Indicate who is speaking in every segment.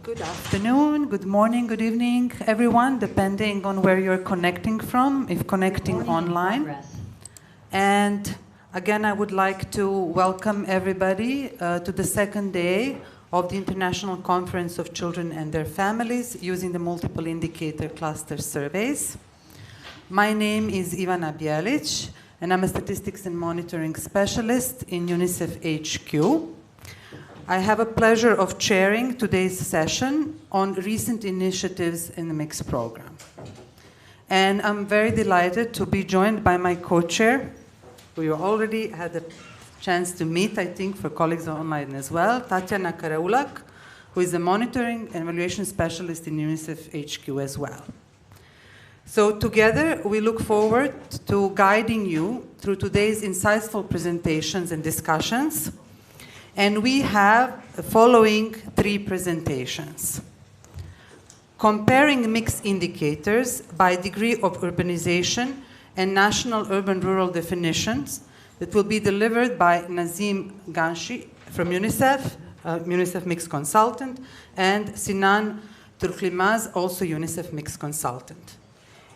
Speaker 1: Good afternoon, good morning, good evening, everyone, depending on where you're connecting from, if connecting online. And again, I would like to welcome everybody to the second day of the International Conference of Children and Their Families using the multiple indicator cluster surveys. My name is Ivana Bjelic, and I'm a statistics and monitoring specialist in UNICEF HQ. I have a pleasure of chairing today's session on recent initiatives in the MIX program. And I'm very delighted to be joined by my co-chair, who you already had a chance to meet, I think, for colleagues online as well, Tatjana Karaulac, who is a monitoring and evaluation specialist in UNICEF HQ as well. So together, we look forward to guiding you through today's insightful presentations and discussions. And we have the following three presentations. Comparing mixed indicators by degree of urbanization and national urban-rural definitions that will be delivered by Nazim Gashi from UNICEF, UNICEF Mixed Consultant, and Sinan Türkyilmaz, also UNICEF Mixed Consultant.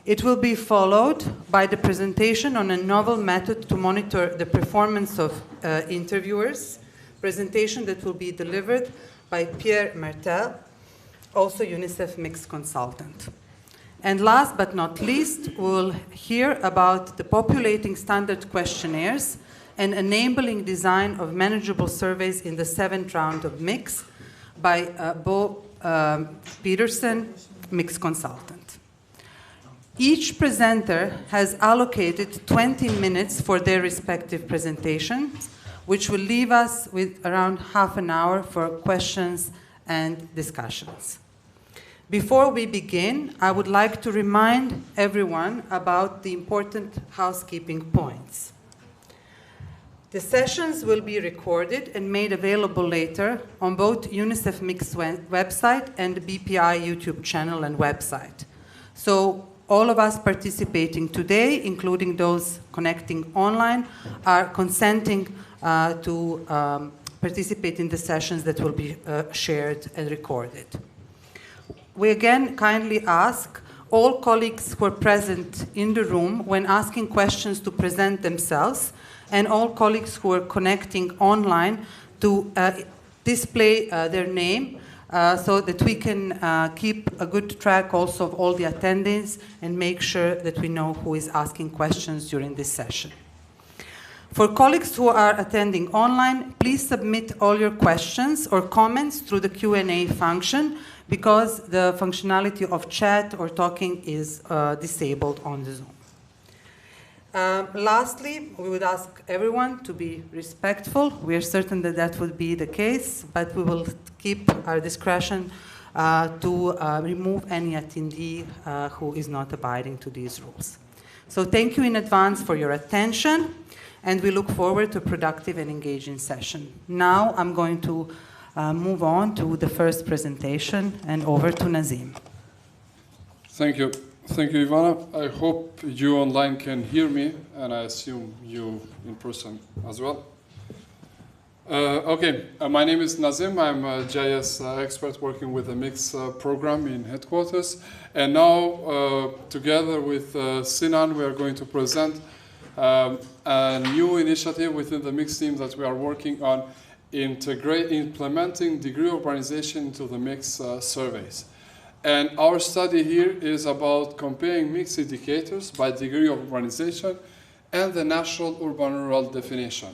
Speaker 1: It will be followed by the presentation on a novel method to monitor the performance of interviewers, presentation that will be delivered by Pierre Martel, also UNICEF Mixed Consultant. And last but not least, we'll hear about the populating standard questionnaires and enabling design of manageable surveys in the 7th round of Mix by Pedersen, Mixed Consultant. Each presenter has allocated 20 minutes for their respective presentations, which will leave us with around half an hour for questions and discussions. Before we begin, I would like to remind everyone about the important housekeeping points. The sessions will be recorded and made available later on both UNICEF Mix website and the BPI YouTube channel and website. So all of us participating today, including those connecting online, are consenting to participate in the sessions that will be shared and recorded. We again kindly ask all colleagues who are present in the room when asking questions to present themselves, and all colleagues who are connecting online to display their name so that we can keep a good track also of all the attendees and make sure that we know who is asking questions during this session. For colleagues who are attending online, please submit all your questions or comments through the Q&A function because the functionality of chat or talking is disabled on the Zoom. Lastly, we would ask everyone to be respectful. We are certain that that would be the case, but we will keep our discretion to remove any attendee who is not abiding to these rules. So thank you in advance for your attention, and we look forward to a productive and engaging session. Now I'm going to move on to the first presentation, and over to Nazim.
Speaker 2: Thank you. Thank you, Ivana. I hope you online can hear me, and I assume you in person as well. My name is Nazim. I'm a GIS expert working with the MIX program in headquarters. And now, together with Sinan, we are going to present a new initiative within the MIX team that we are working on, implementing degree urbanization into the MIX surveys. And our study here is about comparing mixed indicators by degree of urbanization and the national urban-rural definition.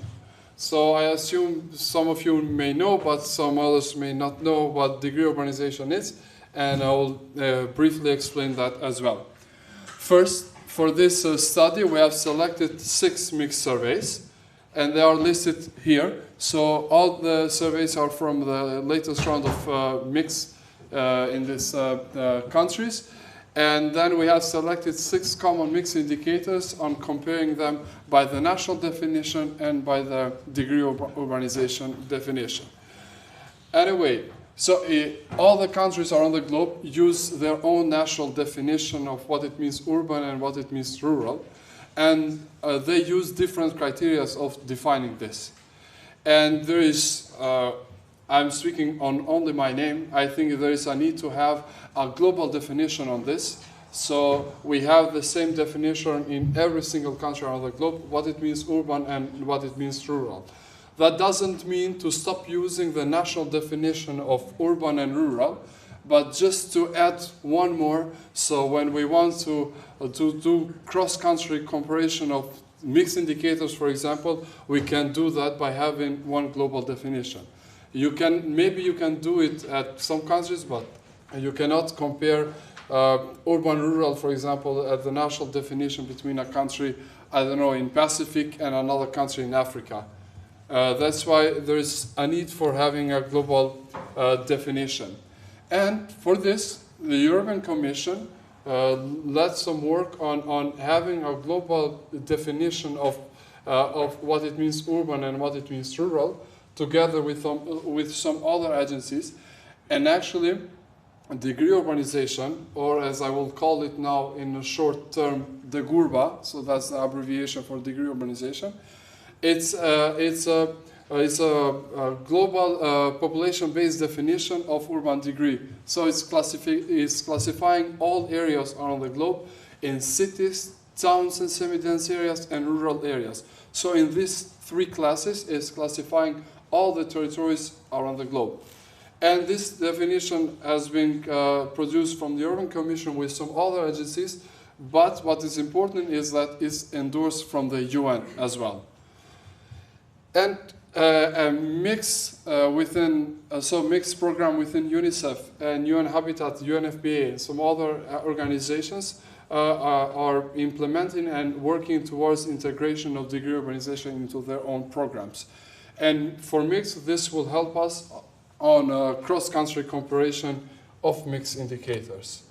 Speaker 2: So I assume some of you may know, but some others may not know what degree urbanization is, and I will briefly explain that as well. First, for this study, we have selected 6 mixed surveys, and they are listed here. So all the surveys are from the latest round of mix in these countries. And then we have selected 6 common mix indicators on comparing them by the national definition and by the degree of urbanization definition. Anyway, so all the countries around the globe use their own national definition of what it means urban and what it means rural. And they use different criteria of defining this. And there is I'm speaking on only my name. I think there is a need to have a global definition on this. So we have the same definition in every single country around the globe, what it means urban and what it means rural. That doesn't mean to stop using the national definition of urban and rural, but just to add one more. So when we want to do cross-country comparison of mixed indicators, for example, we can do that by having one global definition. Maybe you can do it at some countries, but you cannot compare urban-rural, for example, at the national definition between a country, I don't know, in Pacific and another country in Africa. That's why there is a need for having a global definition. And for this, the European Commission led some work on having a global definition of what it means urban and what it means rural, together with some other agencies. And actually, degree urbanization, or as I will call it now in a short term, the GURBA, so that's the abbreviation for degree urbanization. It's a global population-based definition of urban degree. So it's classifying all areas around the globe in cities, towns and semi-dense areas, and rural areas. So in these three classes, it's classifying all the territories around the globe. And this definition has been produced from the European Commission with some other agencies, but what is important is that it's endorsed from the UN as well. And a mix mixed program within UNICEF and UN Habitat, UNFPA, and some other organizations are implementing and working towards integration of degree urbanization into their own programs. And for mixed, this will help us on cross-country comparison of mixed indicators.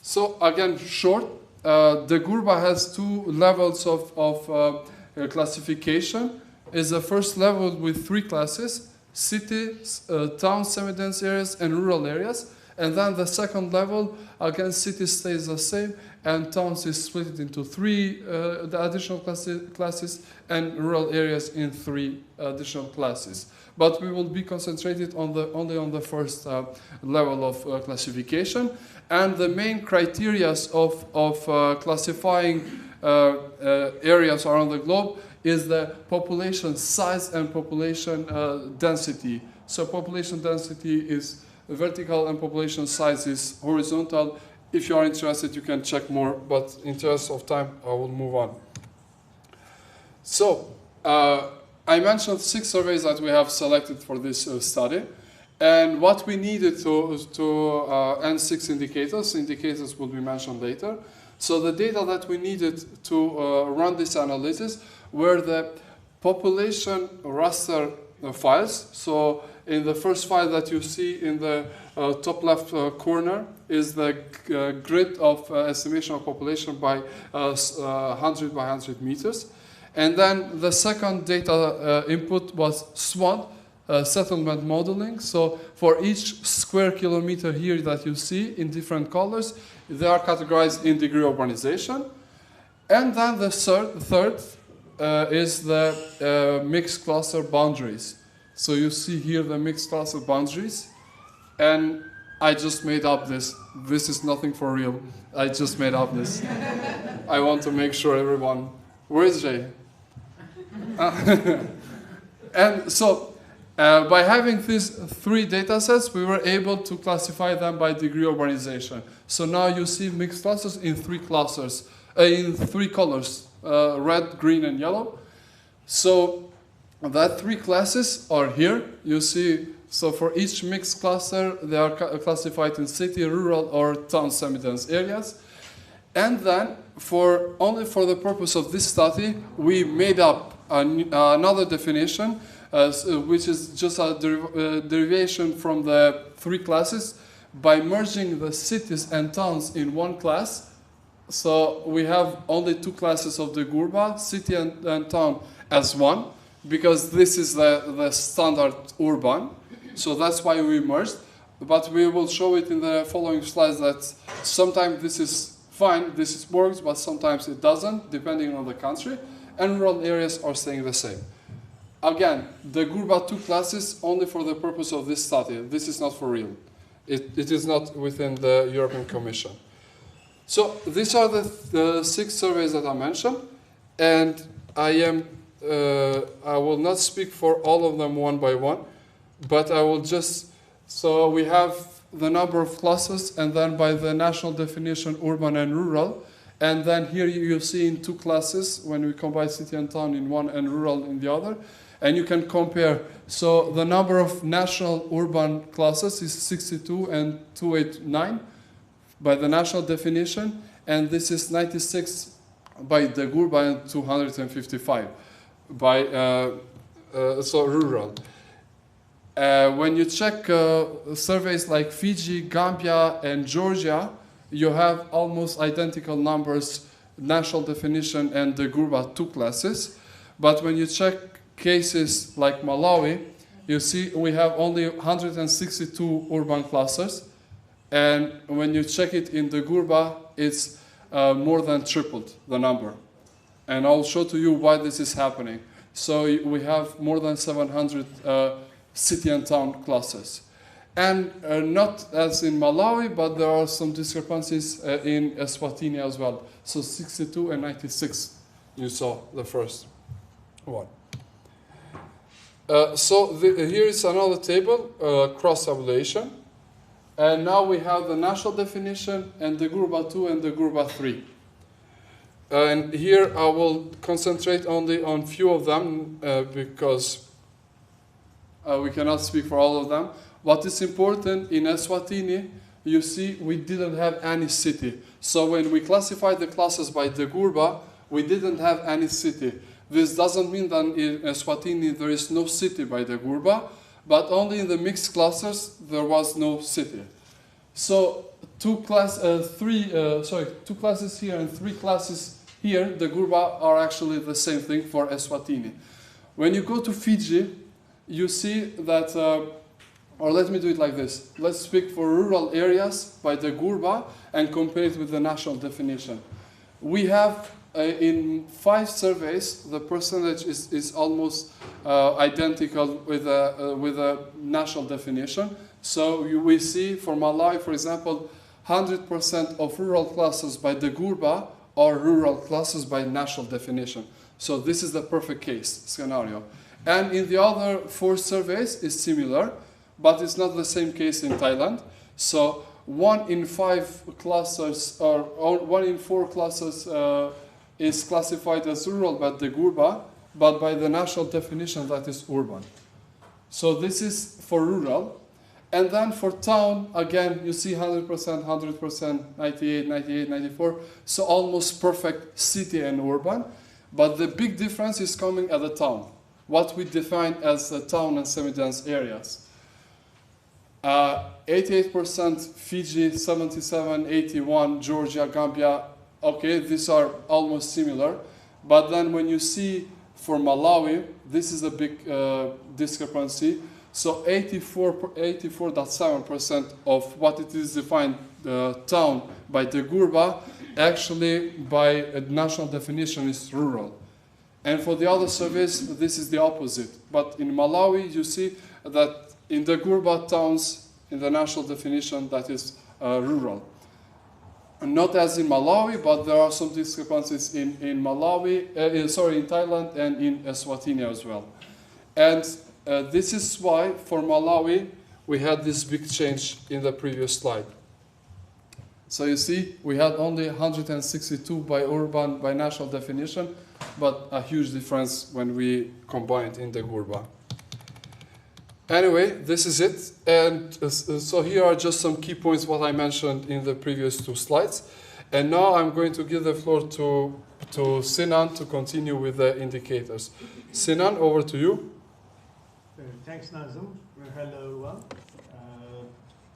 Speaker 2: So again, short, the GURBA has two levels of classification. Is the first level with three classes: cities, towns, semi-dense areas, and rural areas. And then the second level, again, cities stays the same, and towns is split into three the additional classes, and rural areas in three additional classes. But we will be concentrated on only on the first level of classification. And the main criteria of classifying areas around the globe is the population size and population density. So population density is vertical and population size is horizontal. If you are interested, you can check more, but in terms of time, I will move on. So, I mentioned 6 surveys that we have selected for this study. And what we needed and 6 indicators. Indicators will be mentioned later. So the data that we needed to run this analysis were the population raster files. So in the first file that you see in the top left corner is the grid of estimation of population by 100 by 100 meters. And then the second data input was SWOT, settlement modeling. So for each square kilometer here that you see in different colors, they are categorized in degree urbanization. And then the third is the mixed cluster boundaries. So you see here the mixed cluster boundaries. And I just made up this. This is nothing for real. I just made up this. I want to make sure everyone... Where is Jay? And so, by having these 3 data sets, we were able to classify them by degree urbanization. So now you see mixed clusters in 3 clusters, in 3 colors, red, green, and yellow. So that 3 classes are here. You see, so for each mixed cluster, they are classified in city, rural, or town semi-dense areas. And then, only for the purpose of this study, we made up another definition, which is just a derivation from the 3 classes by merging the cities and towns in one class. So we have only 2 classes of the GURBA, city and town as one, because this is the standard urban. So that's why we merged. But we will show it in the following slides that sometimes this is fine, this works, but sometimes it doesn't, depending on the country. And rural areas are staying the same. Again, the Gurba 2 classes only for the purpose of this study. This is not for real. It is not within the European Commission. So these are the 6 surveys that I mentioned, and I will not speak for all of them one by one, but I will just, so we have the number of classes, and then by the national definition, urban and rural, and then here you see in 2 classes, when we combine city and town in one and rural in the other, and you can compare. So the number of national urban classes is 62 and 289 by the national definition, and this is 96 by the Gurba and 255 by so rural. When you check surveys like Fiji, Gambia, and Georgia, you have almost identical numbers, national definition and the Gurba 2 classes. But when you check cases like Malawi, you see we have only 162 urban clusters, and when you check it in the Gurba, it's more than tripled the number. And I'll show to you why this is happening. So we have more than 700 city and town clusters. And not as in Malawi, but there are some discrepancies in Eswatini as well. So 62 and 96, you saw the first one. Here is another table, cross-tabulation. And now we have the national definition and the Gurba 2 and the Gurba 3. And here I will concentrate only on few of them because we cannot speak for all of them. What is important in Eswatini, you see we didn't have any city. So when we classified the classes by the Gurba, we didn't have any city. This doesn't mean that in Eswatini there is no city by the Gurba, but only in the mixed clusters there was no city. So 2 classes here and 3 classes here, the Gurba are actually the same thing for Eswatini. When you go to Fiji, you see that, or let me do it like this. Let's speak for rural areas by the Gurba and compare it with the national definition. We have in 5 surveys, the percentage is almost identical with a national definition. So we see for Malawi, for example, 100% of rural classes by the Gurba are rural classes by national definition. So this is the perfect case scenario. And in the other 4 surveys is similar, but it's not the same case in Thailand. So 1 in 5 clusters, or 1 in 4 clusters is classified as rural by the Gurba, but by the national definition that is urban. So this is for rural. And then for town, again, you see 100%, 100%, 98, 98, 94. So almost perfect city and urban. But the big difference is coming at the town, what we define as the town and semi-dense areas. 88% Fiji, 77, 81, Georgia, Gambia. Okay, these are almost similar. But then when you see for Malawi, this is a big discrepancy. So 84.7% of what it is defined town by the Gurba, actually by a national definition is rural. And for the other surveys, this is the opposite. But in Malawi, you see that in the Gurba towns, in the national definition, that is rural. Not as in Malawi, but there are some discrepancies in Thailand and in Eswatini as well. And this is why, for Malawi, we had this big change in the previous slide. So you see, we had only 162 by urban, by national definition, but a huge difference when we combined in the Gurba. Anyway, this is it. And so here are just some key points what I mentioned in the previous 2 slides. And now I'm going to give the floor to Sinan to continue with the indicators. Sinan, over to you.
Speaker 3: Thanks, Nazim. Hello, everyone.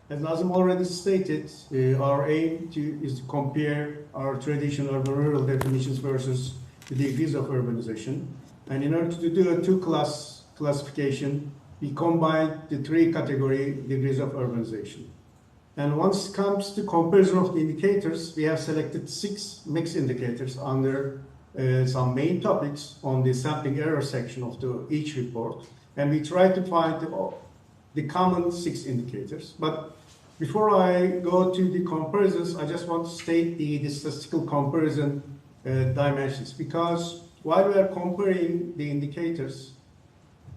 Speaker 3: As Nazim already stated, our aim is to compare our traditional urban-rural definitions versus the degrees of urbanization. And in order to do a 2-class classification, we combine the 3 category degrees of urbanization. And once it comes to comparison of the indicators, we have selected 6 mixed indicators under some main topics on the sampling error section of each report, and we try to find the common 6 indicators. But before I go to the comparisons, I just want to state the statistical comparison dimensions, because while we are comparing the indicators,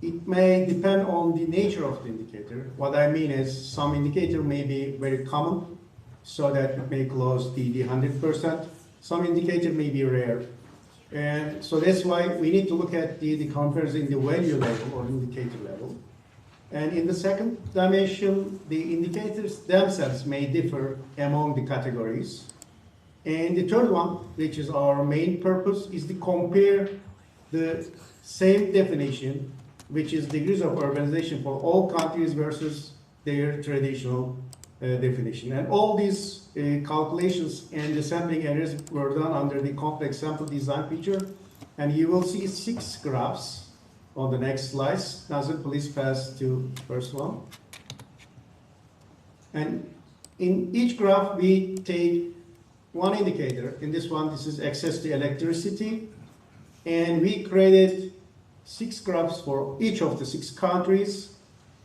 Speaker 3: it may depend on the nature of the indicator. What I mean is some indicator may be very common, so that it may close the 100%. Some indicator may be rare. And so that's why we need to look at the comparison in the value level or indicator level. And in the second dimension, the indicators themselves may differ among the categories. And the third one, which is our main purpose, is to compare the same definition, which is degrees of urbanization for all countries versus their traditional definition. And all these calculations and the sampling errors were done under the complex sample design feature. And you will see 6 graphs on the next slides. Nazim, please pass to first one. And in each graph, we take one indicator. In this one, this is access to electricity. And we created 6 graphs for each of the 6 countries.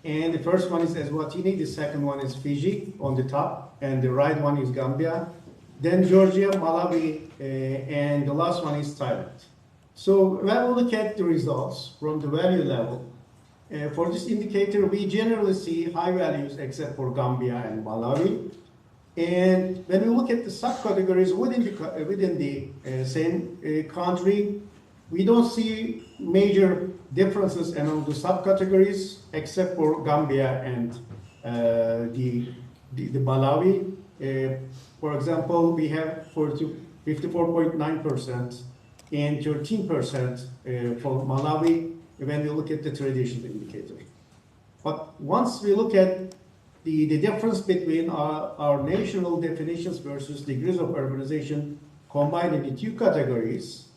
Speaker 3: And the first one is Eswatini, the second one is Fiji on the top, and the right one is Gambia. Then Georgia, Malawi, and the last one is Thailand. So when we look at the results from the value level, for this indicator, we generally see high values except for Gambia and Malawi. And when we look at the subcategories within the same country, we don't see major differences among the subcategories except for Gambia and the Malawi. For example, we have 54.9% and 13% for Malawi when we look at the traditional indicator. But once we look at the difference between our national definitions versus degrees of urbanization combined in the 2 categories,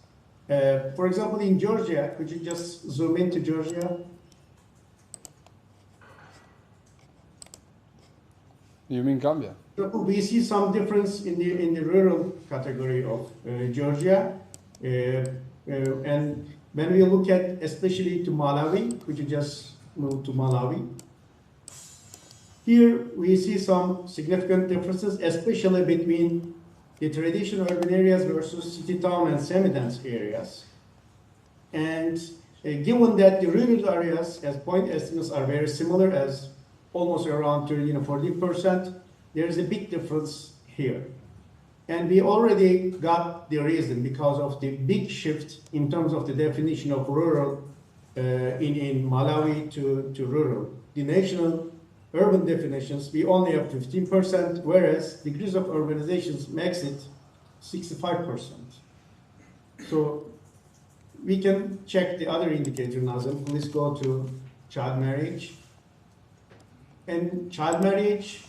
Speaker 3: for example, in Georgia, could you just zoom into Georgia?
Speaker 2: You mean Gambia?
Speaker 3: We see some difference in the rural category of Georgia. And when we look at especially to Malawi, could you just move to Malawi? Here we see some significant differences, especially between the traditional urban areas versus city, town, and semi-dense areas. And given that the rural areas, as point estimates are very similar, as almost around 30 and 40%, there is a big difference here. And we already got the reason because of the big shift in terms of the definition of rural in Malawi to rural. The national urban definitions, we only have 15%, whereas degrees of urbanization makes it 65%. So we can check the other indicator, Nazim. Please go to child marriage. And child marriage,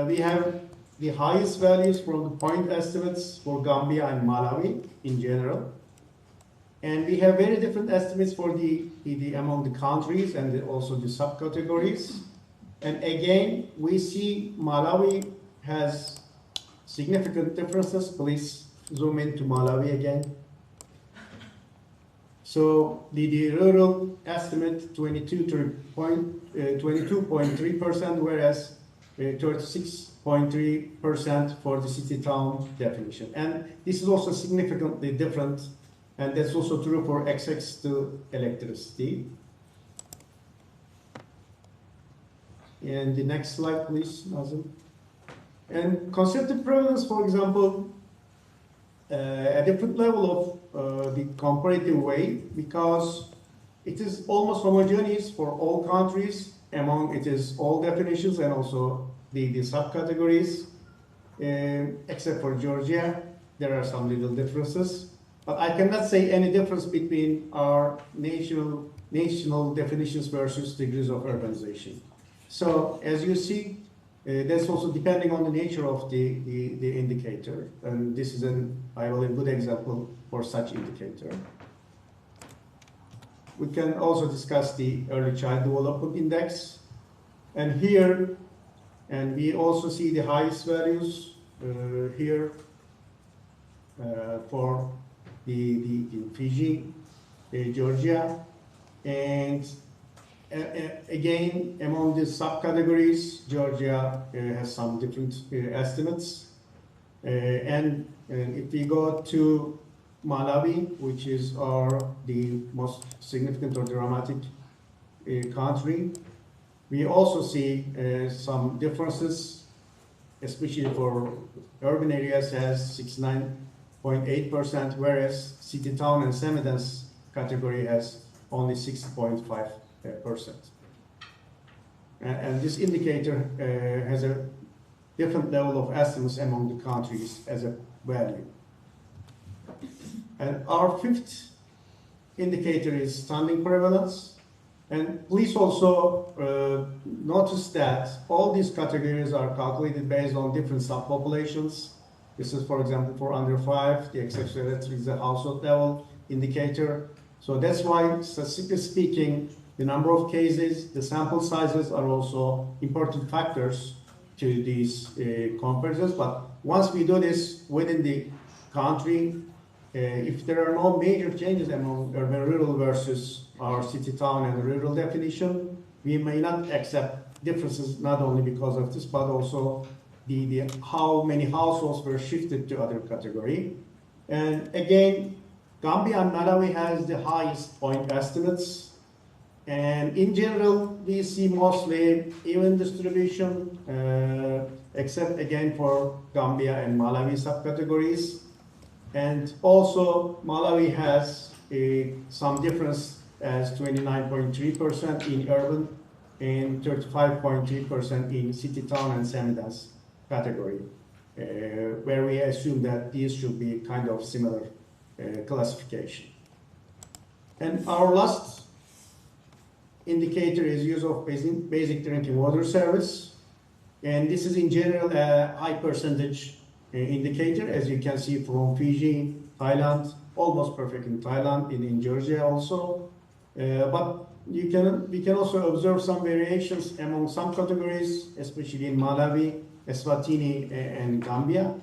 Speaker 3: we have the highest values from the point estimates for Gambia and Malawi in general. And we have very different estimates for the among the countries and also the subcategories. And again, we see Malawi has significant differences. Please zoom into Malawi again. So the rural estimate 22.3%, whereas 36.3% for the city-town definition. And this is also significantly different, and that's also true for access to electricity. And the next slide, please, Nazim. And conceptive prevalence, for example, a different level of the comparative weight, because it is almost homogeneous for all countries among it is all definitions and also the subcategories, except for Georgia. There are some little differences, but I cannot say any difference between our national definitions versus degrees of urbanization. So as you see, that's also depending on the nature of the indicator, and this is I believe, a good example for such indicator. We can also discuss the early child development index, and here, and we also see the highest values here for in Fiji, Georgia, and again, among the subcategories, Georgia has some different estimates. And if we go to Malawi, which is the most significant or dramatic country, we also see some differences, especially for urban areas has 69.8%, whereas city, town, and semi-dense category has only 6.5%. And this indicator has a different level of estimates among the countries as a value. And our fifth indicator is standing prevalence. And please also notice that all these categories are calculated based on different subpopulations. This is, for example, for under 5, the exception is the household level indicator. So that's why, statistically speaking, the number of cases, the sample sizes are also important factors to these comparisons. But once we do this within the country, if there are no major changes among urban-rural versus our city-town and rural definition, we may not accept differences not only because of this, but also the how many households were shifted to other category. And again, Gambia and Malawi has the highest point estimates. And in general, we see mostly even distribution, except again for Gambia and Malawi subcategories. And also Malawi has some difference as 29.3% in urban and 35.3% in city, town, and semi-dense category, where we assume that these should be kind of similar classification. And our last indicator is use of basic drinking water service. And this is in general a high percentage indicator, as you can see from Fiji, Thailand, almost perfect in Thailand, in Georgia also. But we can also observe some variations among some categories, especially in Malawi, Eswatini, and Gambia.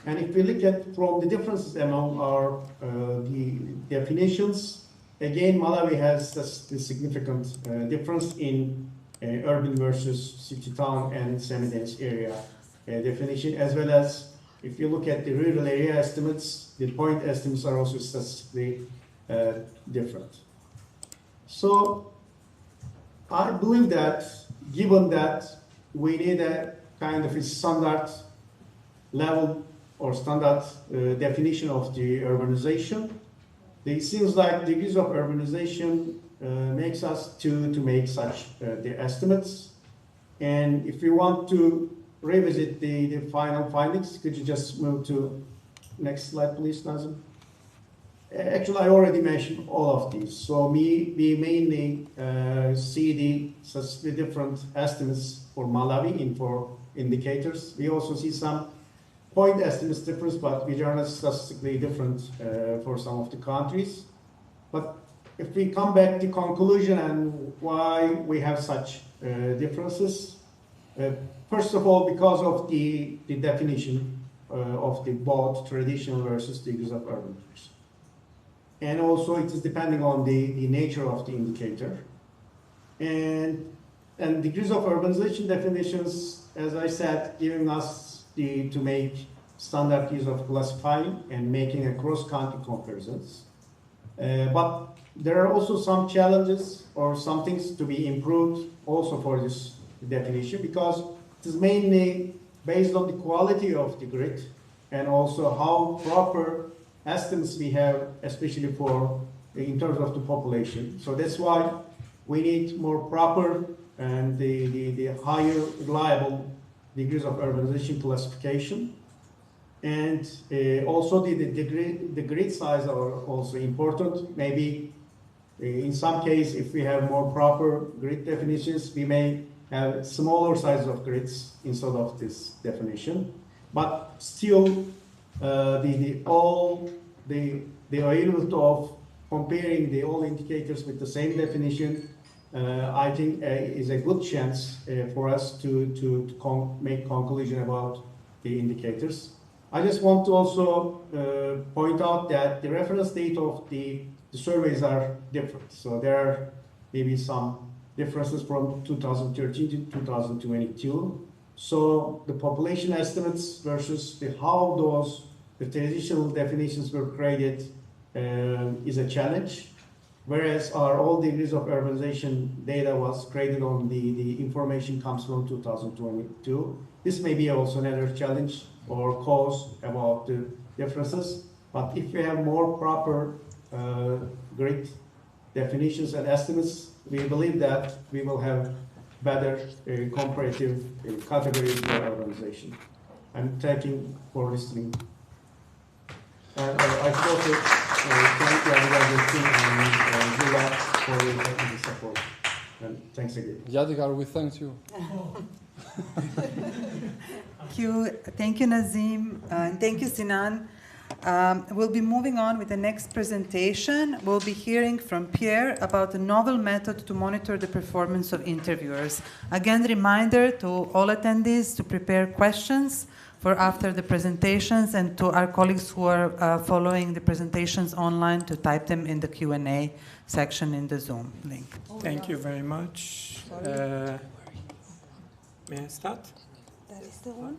Speaker 3: And if we look at from the differences among our the definitions, again, Malawi has a significant difference in urban versus city, town, and semi-dense area definition, as well as if you look at the rural area estimates, the point estimates are also statistically different. So I believe that given that we need a kind of a standard level or standard definition of the urbanization, it seems like degrees of urbanization makes us to make such the estimates. And if we want to revisit the final findings, could you just move to next slide, please, Nazim? Actually, I already mentioned all of these. So we mainly see the different estimates for Malawi for indicators. We also see some point estimates difference, but which are not statistically different for some of the countries. But if we come back to conclusion and why we have such differences, first of all, because of the definition of the both traditional versus degrees of urbanization. And also it is depending on the nature of the indicator. And degrees of urbanization definitions, as I said, giving us to make standard use of classifying and making a cross-country comparisons. But there are also some challenges or some things to be improved also for this definition, because it is mainly based on the quality of the grid and also how proper estimates we have, especially for in terms of the population. So that's why we need more proper and the higher reliable degrees of urbanization classification. And also the grid size are also important. Maybe in some case, if we have more proper grid definitions, we may have smaller size of grids instead of this definition. But still, the availability of comparing the all indicators with the same definition, I think is a good chance for us to make conclusion about the indicators. I just want to also point out that the reference date of the surveys are different. So there are maybe some differences from 2013 to 2022. So the population estimates versus how the traditional definitions were created is a challenge. Whereas our all degrees of urbanization data was created on the information comes from 2022. This may be also another challenge or cause about the differences. But if we have more proper grid definitions and estimates, we believe that we will have better comparative categories for urbanization. I'm thanking for listening. And I should also thank the organization and Zula for your technical support. And thanks again.
Speaker 2: Yadigar, we thank you.
Speaker 1: Thank you, Nazim, and thank you, Sinan. We'll be moving on with the next presentation. We'll be hearing from Pierre about a novel method to monitor the performance of interviewers. Again, reminder to all attendees to prepare questions for after the presentations, and to our colleagues who are following the presentations online to type them in the Q&A section in the Zoom link.
Speaker 4: Thank you very much. May I start?
Speaker 1: That is the one.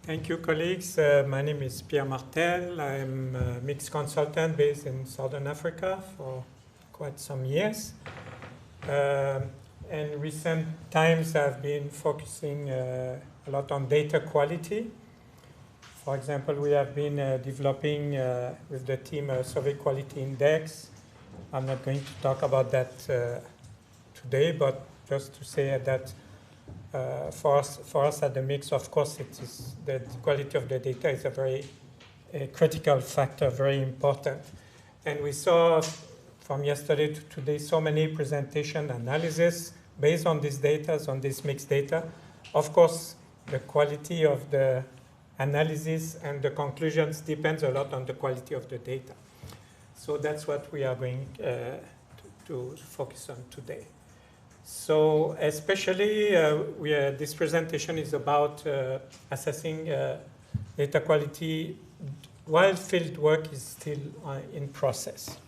Speaker 4: Thank you, colleagues. My name is Pierre Martel. I'm a mixed consultant based in Southern Africa for quite some years. In recent times, I've been focusing a lot on data quality. For example, we have been developing with the team a survey quality index. I'm not going to talk about that today, but just to say that for us at the Mix, of course, it is the quality of the data is a very critical factor, very important. And we saw from yesterday to today so many presentation analysis based on these data, on this mixed data. Of course, the quality of the analysis and the conclusions depends a lot on the quality of the data. So that's what we are going to focus on today. So especially, this presentation is about assessing data quality while field work is still in process.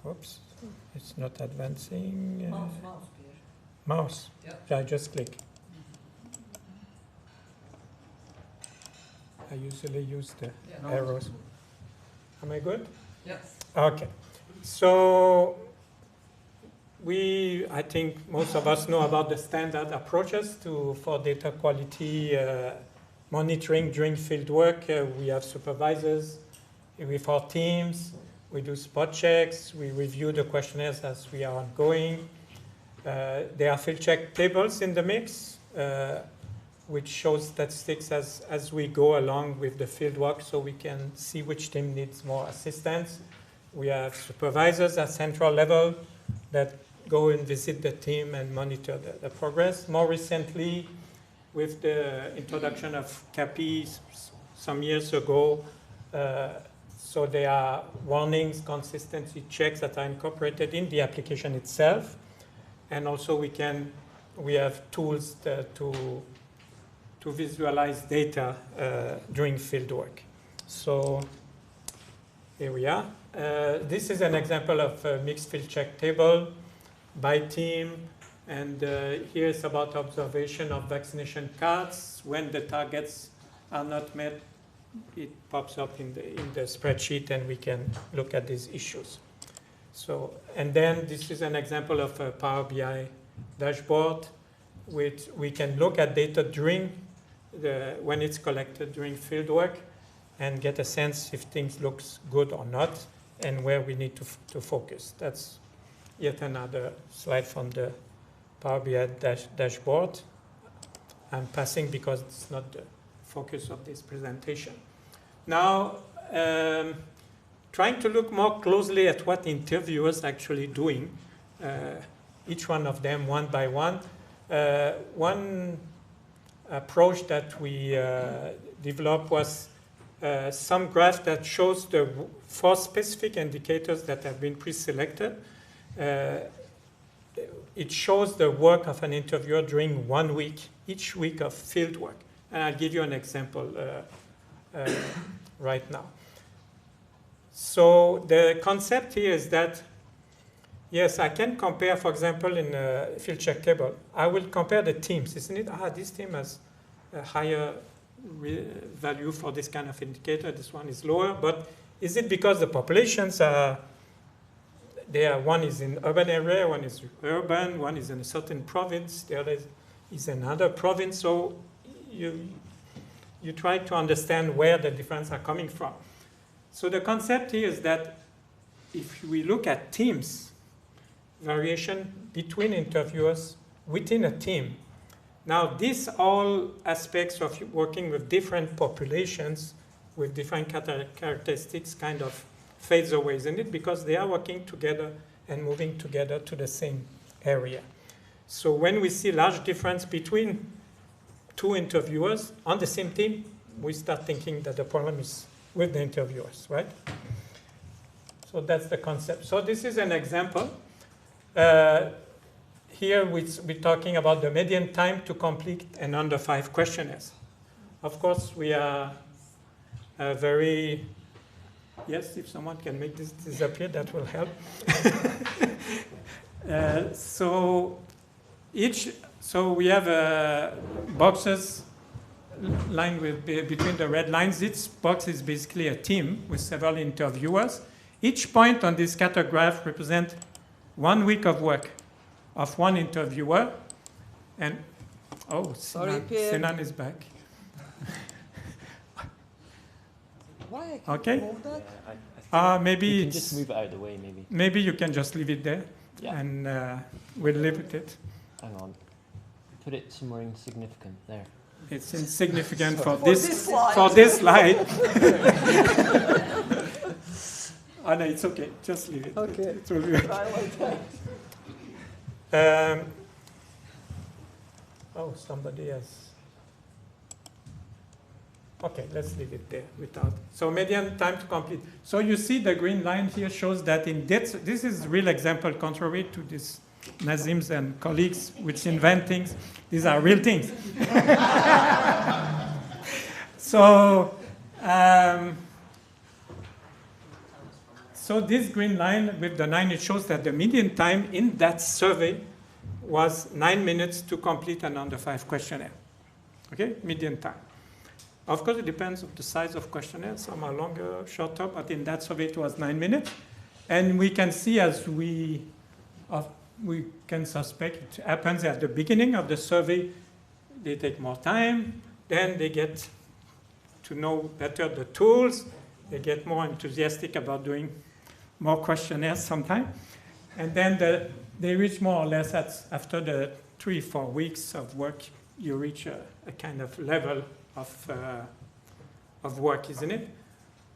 Speaker 4: Oops, it's not advancing.
Speaker 5: Mouse, Pierre.
Speaker 4: Mouse?
Speaker 5: Yeah.
Speaker 4: I just click. I usually use the arrows. Am I good?
Speaker 5: Yes.
Speaker 4: Okay. So I think most of us know about the standard approaches for data quality monitoring during field work. We have supervisors with our teams. We do spot checks. We review the questionnaires as we are ongoing. There are field check tables in the mix, which shows statistics as we go along with the field work, so we can see which team needs more assistance. We have supervisors at central level that go and visit the team and monitor the progress. More recently, with the introduction of CAPI some years ago, so there are warnings, consistency checks that are incorporated in the application itself. And also we have tools to visualize data during field work. So here we are. This is an example of a mixed field check table by team. And here is about observation of vaccination cards. When the targets are not met, it pops up in the spreadsheet, and we can look at these issues. So, and then this is an example of a Power BI dashboard, which we can look at data when it's collected during field work and get a sense if things looks good or not and where we need to focus. That's yet another slide from the Power BI dashboard. I'm passing because it's not the focus of this presentation. Now, trying to look more closely at what interviewers actually doing, each one of them one by one. One approach that we developed was some graph that shows the 4 specific indicators that have been pre-selected. it shows the work of an interviewer during 1 week, each week of field work. And I'll give you an example right now. So the concept here is that, yes, I can compare, for example, in a field check table, I will compare the teams, isn't it? This team has a higher value for this kind of indicator, this one is lower, but is it because the populations are, one is in urban area, one is urban, one is in a certain province, the other is another province, so you try to understand where the differences are coming from. So the concept here is that if we look at teams, variation between interviewers within a team. Now, these all aspects of working with different populations with different characteristics kind of fades away, isn't it? Because they are working together and moving together to the same area. So when we see large difference between two interviewers on the same team, we start thinking that the problem is with the interviewers, right? So that's the concept. So this is an example. Here we're talking about the median time to complete an under 5 questionnaires. Of course, we are very, yes, if someone can make this disappear, that will help. So we have boxes lined with between the red lines. Each box is basically a team with several interviewers. Each point on this scatter graph represents 1 week of work of one interviewer. And Sinan is back.
Speaker 5: Why?
Speaker 4: Okay. Maybe
Speaker 5: you can just move it out of the way, maybe.
Speaker 4: Maybe you can just leave it there, and we'll live with it.
Speaker 5: Hang on. Put it somewhere insignificant there.
Speaker 4: It's insignificant for this slide. Oh, no, it's okay. Just leave it.
Speaker 5: Okay.
Speaker 4: It will be okay.
Speaker 5: I like that.
Speaker 4: Somebody has. Okay, let's leave it there without. So median time to complete. So you see the green line here shows that in this is real example, contrary to this Nazim's and colleagues which invent things. These are real things. So this green line with the 9, it shows that the median time in that survey was 9 minutes to complete an under 5 questionnaire. Okay, median time. Of course, it depends on the size of questionnaire. Some are longer, shorter, but in that survey it was 9 minutes. And we can see as we can suspect it happens at the beginning of the survey. They take more time, then they get to know better the tools. They get more enthusiastic about doing more questionnaires sometime. And then they reach more or less after the 3-4 weeks of work, you reach a kind of level of work, isn't it?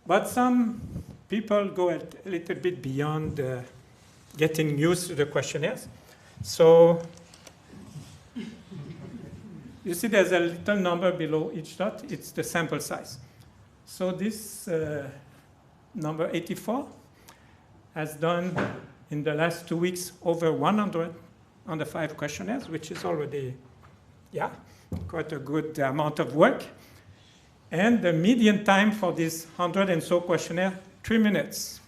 Speaker 4: But some people go a little bit beyond getting used to the questionnaires. So you see there's a little number below each dot. It's the sample size. So this number 84 has done in the last 2 weeks over 100 under 5 questionnaires, which is already, quite a good amount of work. And the median time for this 100 and so questionnaire, 3 minutes.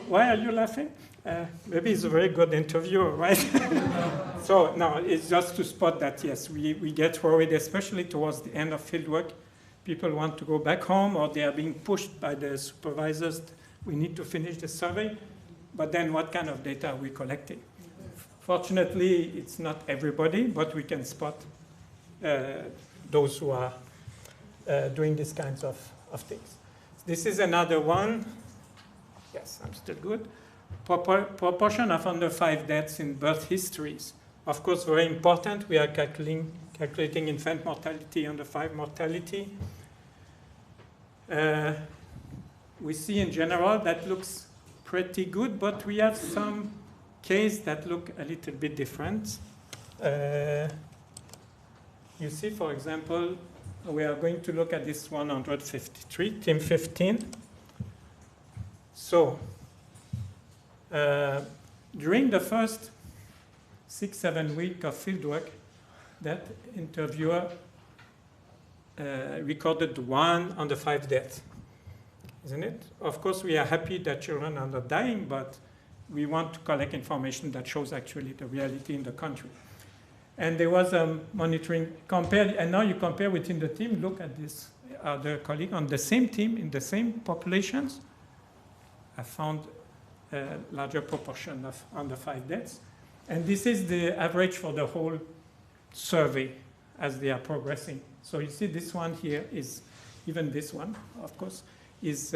Speaker 4: Why are you laughing? Maybe he's a very good interviewer, right? So no, it's just to spot that, yes, we get worried, especially towards the end of fieldwork. People want to go back home or they are being pushed by the supervisors. We need to finish the survey. But then what kind of data are we collecting? Fortunately, it's not everybody, but we can spot those who are doing these kinds of things. This is another one. Yes, I'm still good. Proportion of under 5 deaths in birth histories. Of course, very important. We are calculating infant mortality, under 5 mortality. We see in general that looks pretty good, but we have some cases that look a little bit different. You see, for example, we are going to look at this 153, team 15. So during the first 6-7 weeks of fieldwork, that interviewer recorded 1 on the 5 deaths, isn't it? Of course, we are happy that children are not dying, but we want to collect information that shows actually the reality in the country. And there was a monitoring compared, and now you compare within the team, look at this other colleague on the same team, in the same populations, I found a larger proportion of under 5 deaths. And this is the average for the whole survey as they are progressing. So you see this one here is, even this one, of course, is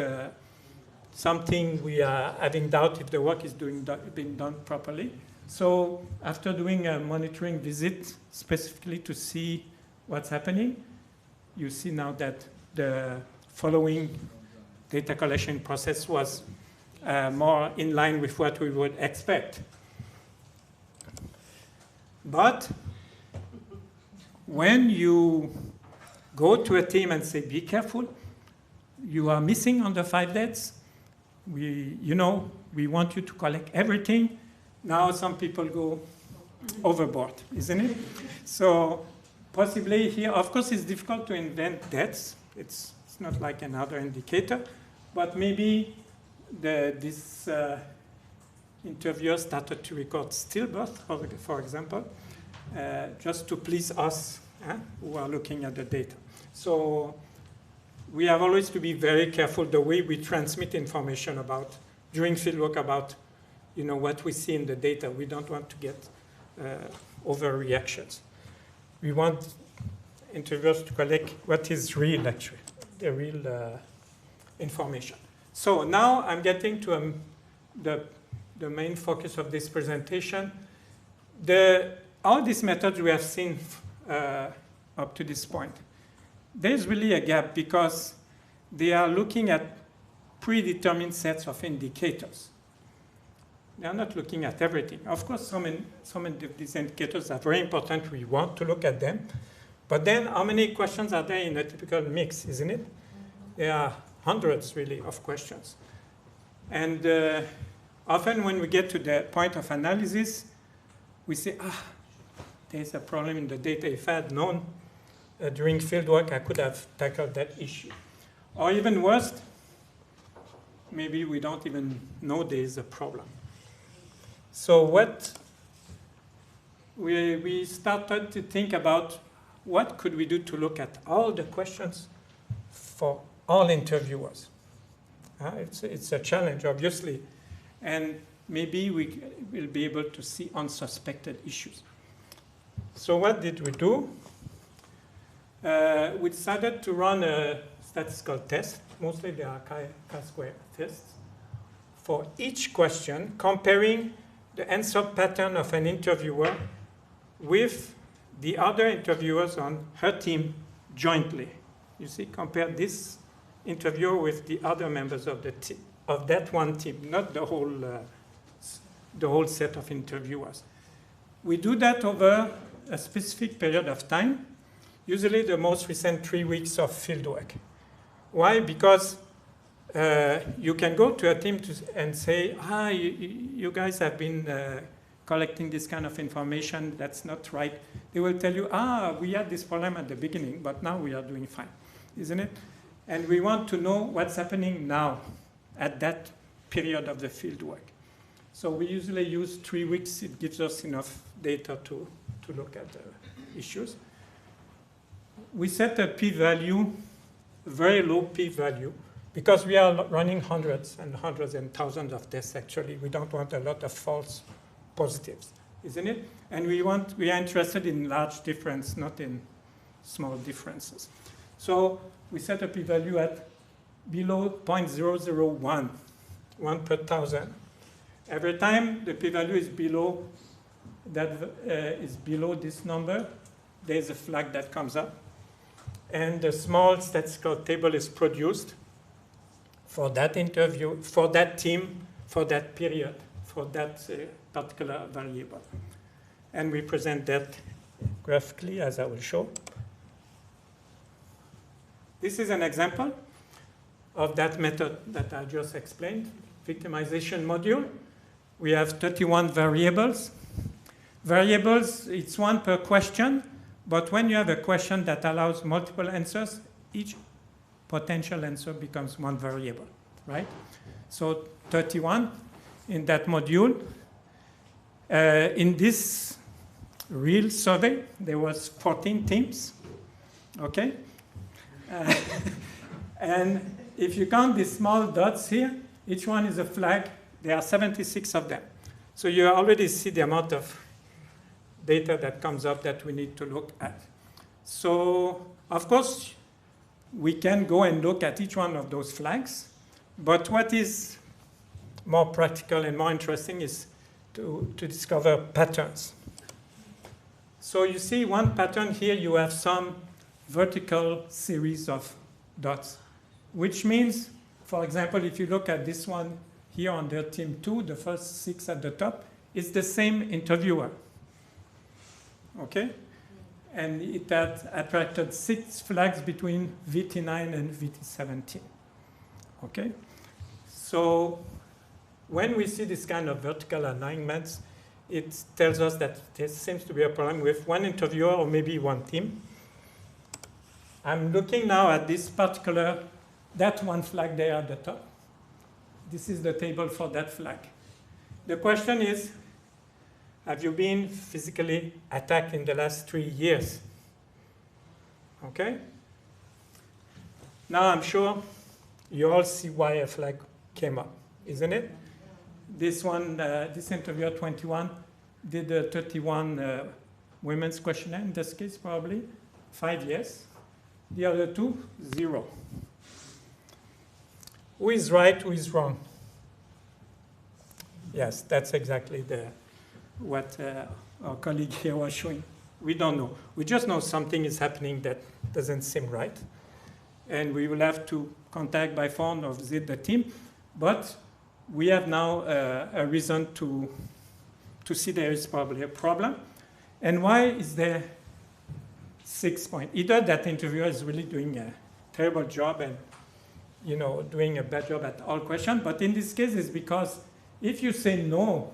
Speaker 4: something we are having doubt if the work is being done properly. So after doing a monitoring visit specifically to see what's happening, you see now that the following data collection process was more in line with what we would expect. But when you go to a team and say, be careful, you are missing on the 5 deaths, we want you to collect everything. Now some people go overboard, isn't it? So possibly here, of course, it's difficult to invent deaths. It's not like another indicator, but maybe this interviewer started to record stillbirth, for example, just to please us who are looking at the data. So we have always to be very careful the way we transmit information about, during fieldwork, about what we see in the data. We don't want to get overreactions. We want interviewers to collect what is real, actually, the real information. So now I'm getting to the main focus of this presentation. All these methods we have seen up to this point, there's really a gap because they are looking at predetermined sets of indicators. They are not looking at everything. Of course, some of these indicators are very important. We want to look at them. But then how many questions are there in a typical mix, isn't it? There are hundreds, really, of questions. And often when we get to the point of analysis, we say, there's a problem in the data. If I had known during fieldwork, I could have tackled that issue. Or even worse, maybe we don't even know there is a problem. So what we started to think about, what could we do to look at all the questions for all interviewers? It's a challenge, obviously. And maybe we will be able to see unsuspected issues. So what did we do? We decided to run a statistical test. Mostly they are chi-square tests. For each question, comparing the answer pattern of an interviewer with the other interviewers on her team jointly. You see, compare this interviewer with the other members of the team, of that one team, not the whole set of interviewers. We do that over a specific period of time, usually the most recent 3 weeks of fieldwork. Why? Because you can go to a team and say, you guys have been collecting this kind of information, that's not right. They will tell you, we had this problem at the beginning, but now we are doing fine, isn't it? And we want to know what's happening now at that period of the fieldwork. So we usually use 3 weeks. It gives us enough data to look at the issues. We set a p-value, very low p-value, because we are running hundreds and thousands of tests, actually. We don't want a lot of false positives, isn't it? And we are interested in large difference, not in small differences. So we set a p-value at below 0.001, 1 per 1,000. Every time the p-value is below this number, there's a flag that comes up. And a small statistical table is produced for that interview, for that team, for that period, for that particular variable. And we present that graphically, as I will show. This is an example of that method that I just explained, victimization module. we have 31 variables. Variables, it's one per question, but when you have a question that allows multiple answers, each potential answer becomes one variable, right? So 31 in that module. In this real survey, there was 14 teams, okay? And if you count these small dots here, each one is a flag. There are 76 of them. So you already see the amount of data that comes up that we need to look at. So, of course, we can go and look at each one of those flags. But what is more practical and more interesting is to discover patterns. So you see one pattern here, you have some vertical series of dots, which means, for example, if you look at this one here under team 2, the first 6 at the top, it's the same interviewer, okay? And it had attracted 6 flags between VT9 and VT17, okay? So when we see this kind of vertical alignments, it tells us that there seems to be a problem with one interviewer or maybe one team. I'm looking now at this particular, that one flag there at the top. This is the table for that flag. The question is, have you been physically attacked in the last 3 years? Okay? Now I'm sure you all see why a flag came up, isn't it? This one, this interviewer 21, did a 31 women's questionnaire, in this case probably, 5 years. The other 2, 0. Who is right, who is wrong? Yes, that's exactly what our colleague here was showing. We don't know. We just know something is happening that doesn't seem right. And we will have to contact by phone or visit the team. But we have now a reason to see there is probably a problem. And why is there 6 points? Either that interviewer is really doing a terrible job and doing a bad job at all questions, but in this case it's because if you say no,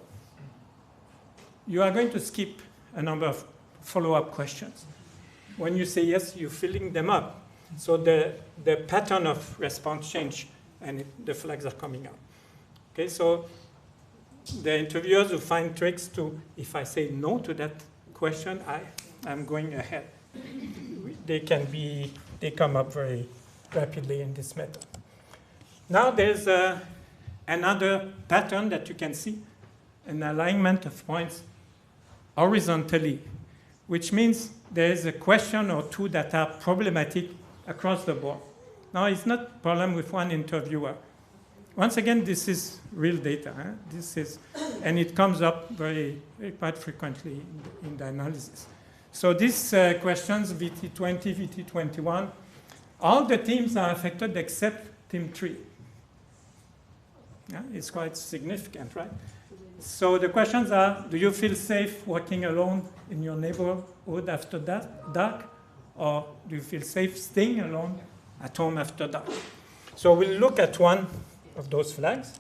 Speaker 4: you are going to skip a number of follow-up questions. When you say yes, you're filling them up. So the pattern of response change and the flags are coming up. Okay, so the interviewers who find tricks to, if I say no to that question, I'm going ahead. They come up very rapidly in this method. Now there's another pattern that you can see, an alignment of points horizontally, which means there is a question or two that are problematic across the board. Now it's not a problem with one interviewer. Once again, this is real data. And it comes up very quite frequently in the analysis. So these questions, VT20, VT21, all the teams are affected except team 3. Yeah, it's quite significant, right? So the questions are, do you feel safe walking alone in your neighborhood after dark? Or do you feel safe staying alone at home after dark? So we'll look at one of those flags.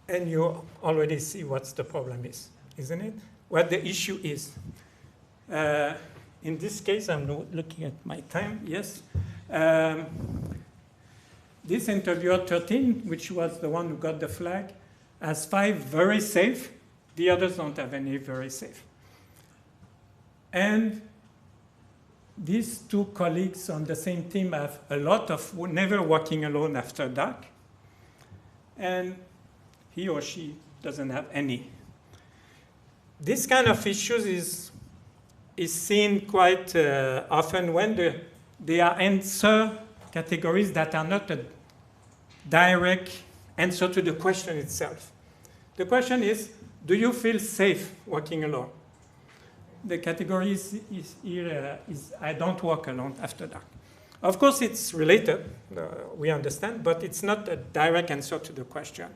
Speaker 4: And you already see what the problem is, isn't it? What the issue is. In this case, I'm looking at my time, yes. This interviewer 13, which was the one who got the flag, has 5 very safe. The others don't have any very safe. And these 2 colleagues on the same team have a lot of never walking alone after dark. And he or she doesn't have any. This kind of issues is seen quite often when there are answer categories that are not a direct answer to the question itself. The question is, do you feel safe walking alone? The category is I don't walk alone after dark. Of course, it's related, we understand, but it's not a direct answer to the question.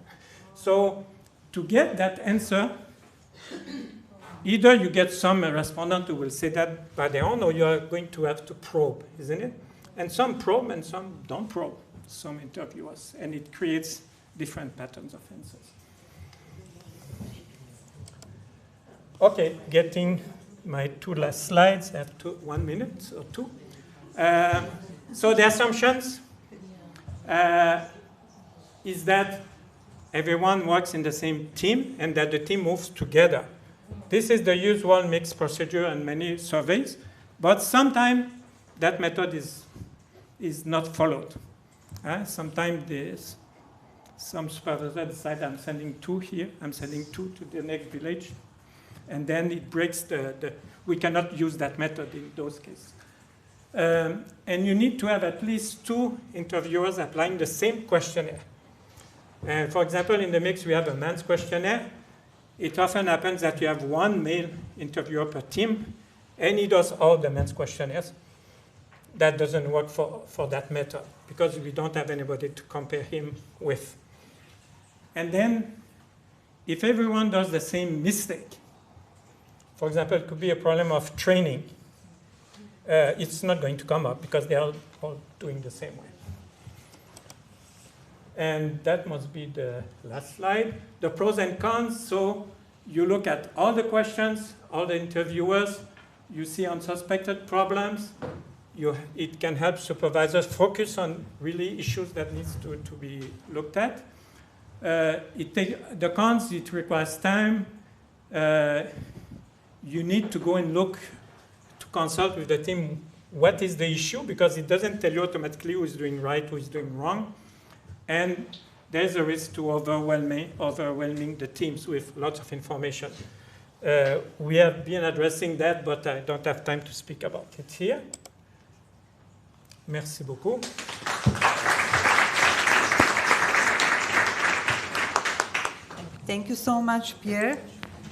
Speaker 4: So to get that answer, either you get some respondent who will say that by their own, or you are going to have to probe, isn't it? And some probe and some don't probe, some interviewers. And it creates different patterns of answers. Okay, getting my two last slides. I have 1 minute or two. So the assumptions is that everyone works in the same team and that the team moves together. This is the usual mixed procedure in many surveys, but sometimes that method is not followed. Sometimes some supervisor decide I'm sending 2 here, I'm sending 2 to the next village, and then it breaks we cannot use that method in those cases. And you need to have at least 2 interviewers applying the same questionnaire. For example, in the mix, we have a man's questionnaire. It often happens that you have 1 male interviewer per team, and he does all the men's questionnaires. That doesn't work for that method, because we don't have anybody to compare him with. And then, if everyone does the same mistake, for example, it could be a problem of training, it's not going to come up because they are all doing the same way. And that must be the last slide. The pros and cons. So you look at all the questions, all the interviewers, you see unsuspected problems. It can help supervisors focus on really issues that needs to be looked at. The cons, it requires time. You need to go and look, to consult with the team, what is the issue, because it doesn't tell you automatically who is doing right, who is doing wrong. And there's a risk to overwhelming the teams with lots of information. We have been addressing that, but I don't have time to speak about it here. Merci beaucoup.
Speaker 1: Thank you so much, Pierre.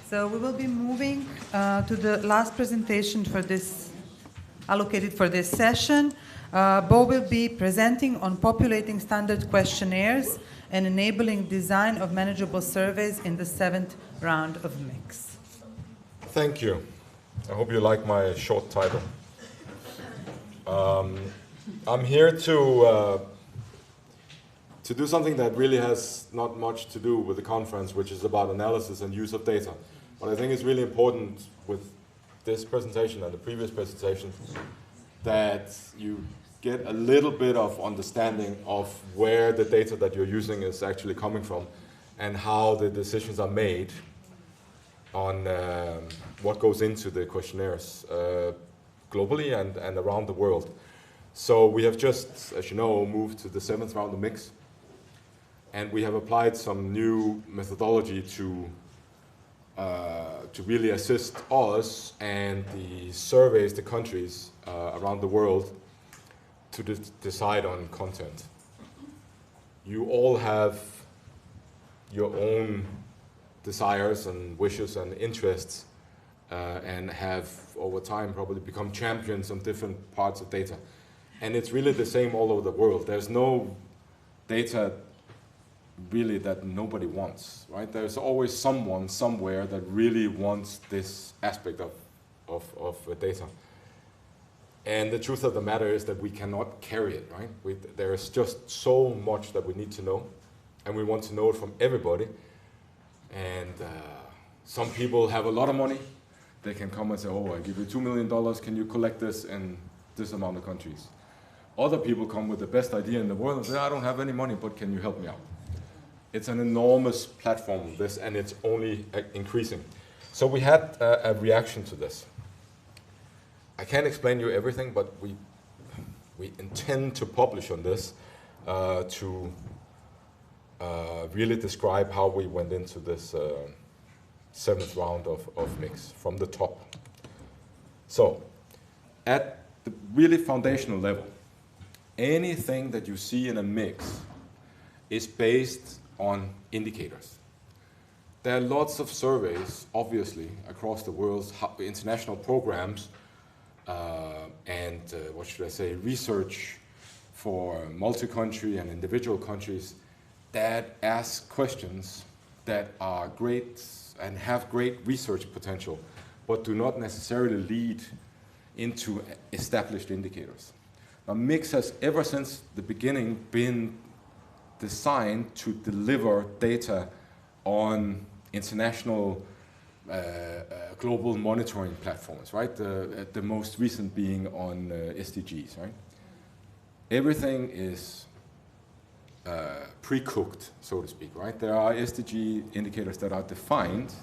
Speaker 1: So we will be moving to the last presentation for this, allocated for this session. Bo will be presenting on populating standard questionnaires and enabling design of manageable surveys in the 7th round of mix.
Speaker 6: Thank you. I hope you like my short title. I'm here to do something that really has not much to do with the conference, which is about analysis and use of data. But I think it's really important with this presentation and the previous presentation that you get a little bit of understanding of where the data that you're using is actually coming from and how the decisions are made on what goes into the questionnaires globally and around the world. So we have just, as you know, moved to the 7th round of mix, and we have applied some new methodology to really assist us and the surveys, the countries around the world to decide on content. You all have your own desires and wishes and interests and have over time probably become champions on different parts of data. And it's really the same all over the world. There's no data really that nobody wants, right? There's always someone somewhere that really wants this aspect of data. And the truth of the matter is that we cannot carry it, right? There is just so much that we need to know, and we want to know it from everybody. And some people have a lot of money. They can come and say, oh, I give you $2 million, can you collect this in this amount of countries? Other people come with the best idea in the world and say, I don't have any money, but can you help me out? It's an enormous platform, this, and it's only increasing. So we had a reaction to this. I can't explain you everything, but we intend to publish on this to really describe how we went into this 7th round of mix from the top. So, at the really foundational level, anything that you see in a mix is based on indicators. There are lots of surveys, obviously, across the world, international programs, and what should I say, research for multi-country and individual countries that ask questions that are great and have great research potential, but do not necessarily lead into established indicators. Now, mix has ever since the beginning been designed to deliver data on international global monitoring platforms, right? The most recent being on SDGs, right? Everything is pre-cooked, so to speak, right? There are SDG indicators that are defined.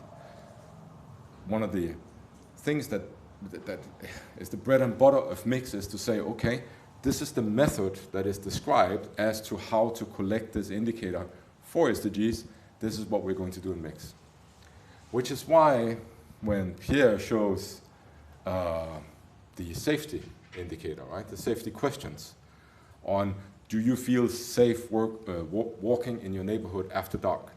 Speaker 6: One of the things that is the bread and butter of mix is to say, okay, this is the method that is described as to how to collect this indicator for SDGs. This is what we're going to do in mix. Which is why when Pierre shows the safety indicator, right, the safety questions on do you feel safe walking in your neighborhood after dark?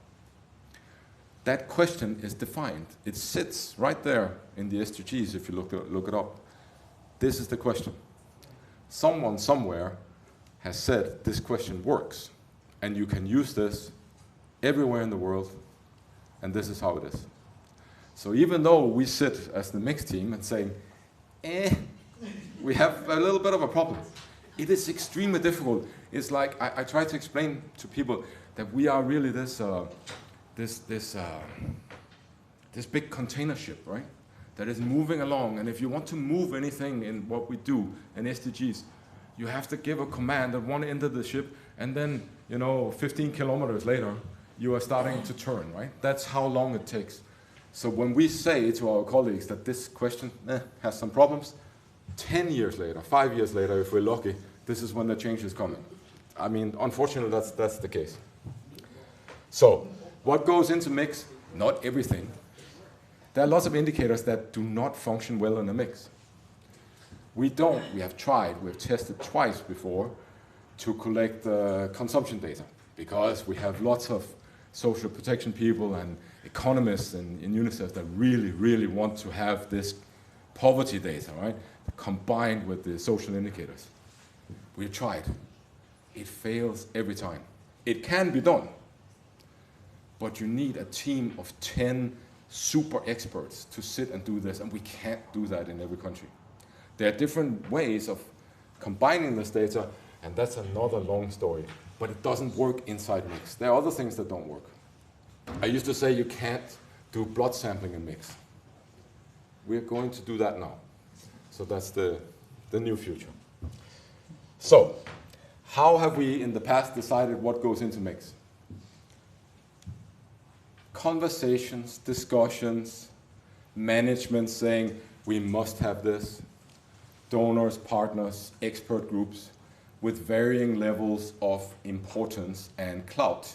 Speaker 6: That question is defined. It sits right there in the SDGs if you look it up. This is the question. Someone somewhere has said this question works, and you can use this everywhere in the world, and this is how it is. So even though we sit as the mix team and saying, we have a little bit of a problem, it is extremely difficult. It's like I try to explain to people that we are really this big container ship, right? That is moving along, and if you want to move anything in what we do in SDGs, you have to give a command at one end of the ship, and then 15 kilometers later, you are starting to turn, right? That's how long it takes. So when we say to our colleagues that this question has some problems, 10 years later, 5 years later, if we're lucky, this is when the change is coming. I mean, unfortunately, that's the case. So what goes into mix? Not everything. There are lots of indicators that do not function well in a mix. We have tried, we've tested twice before to collect consumption data because we have lots of social protection people and economists in UNICEF that really, really want to have this poverty data, right, combined with the social indicators. We've tried. It fails every time. It can be done, but you need a team of 10 super experts to sit and do this, and we can't do that in every country. There are different ways of combining this data, and that's another long story, but it doesn't work inside mix. There are other things that don't work. I used to say you can't do blood sampling in mix. We're going to do that now. So that's the new future. So, how have we in the past decided what goes into mix? Conversations, discussions, management saying we must have this, donors, partners, expert groups with varying levels of importance and clout,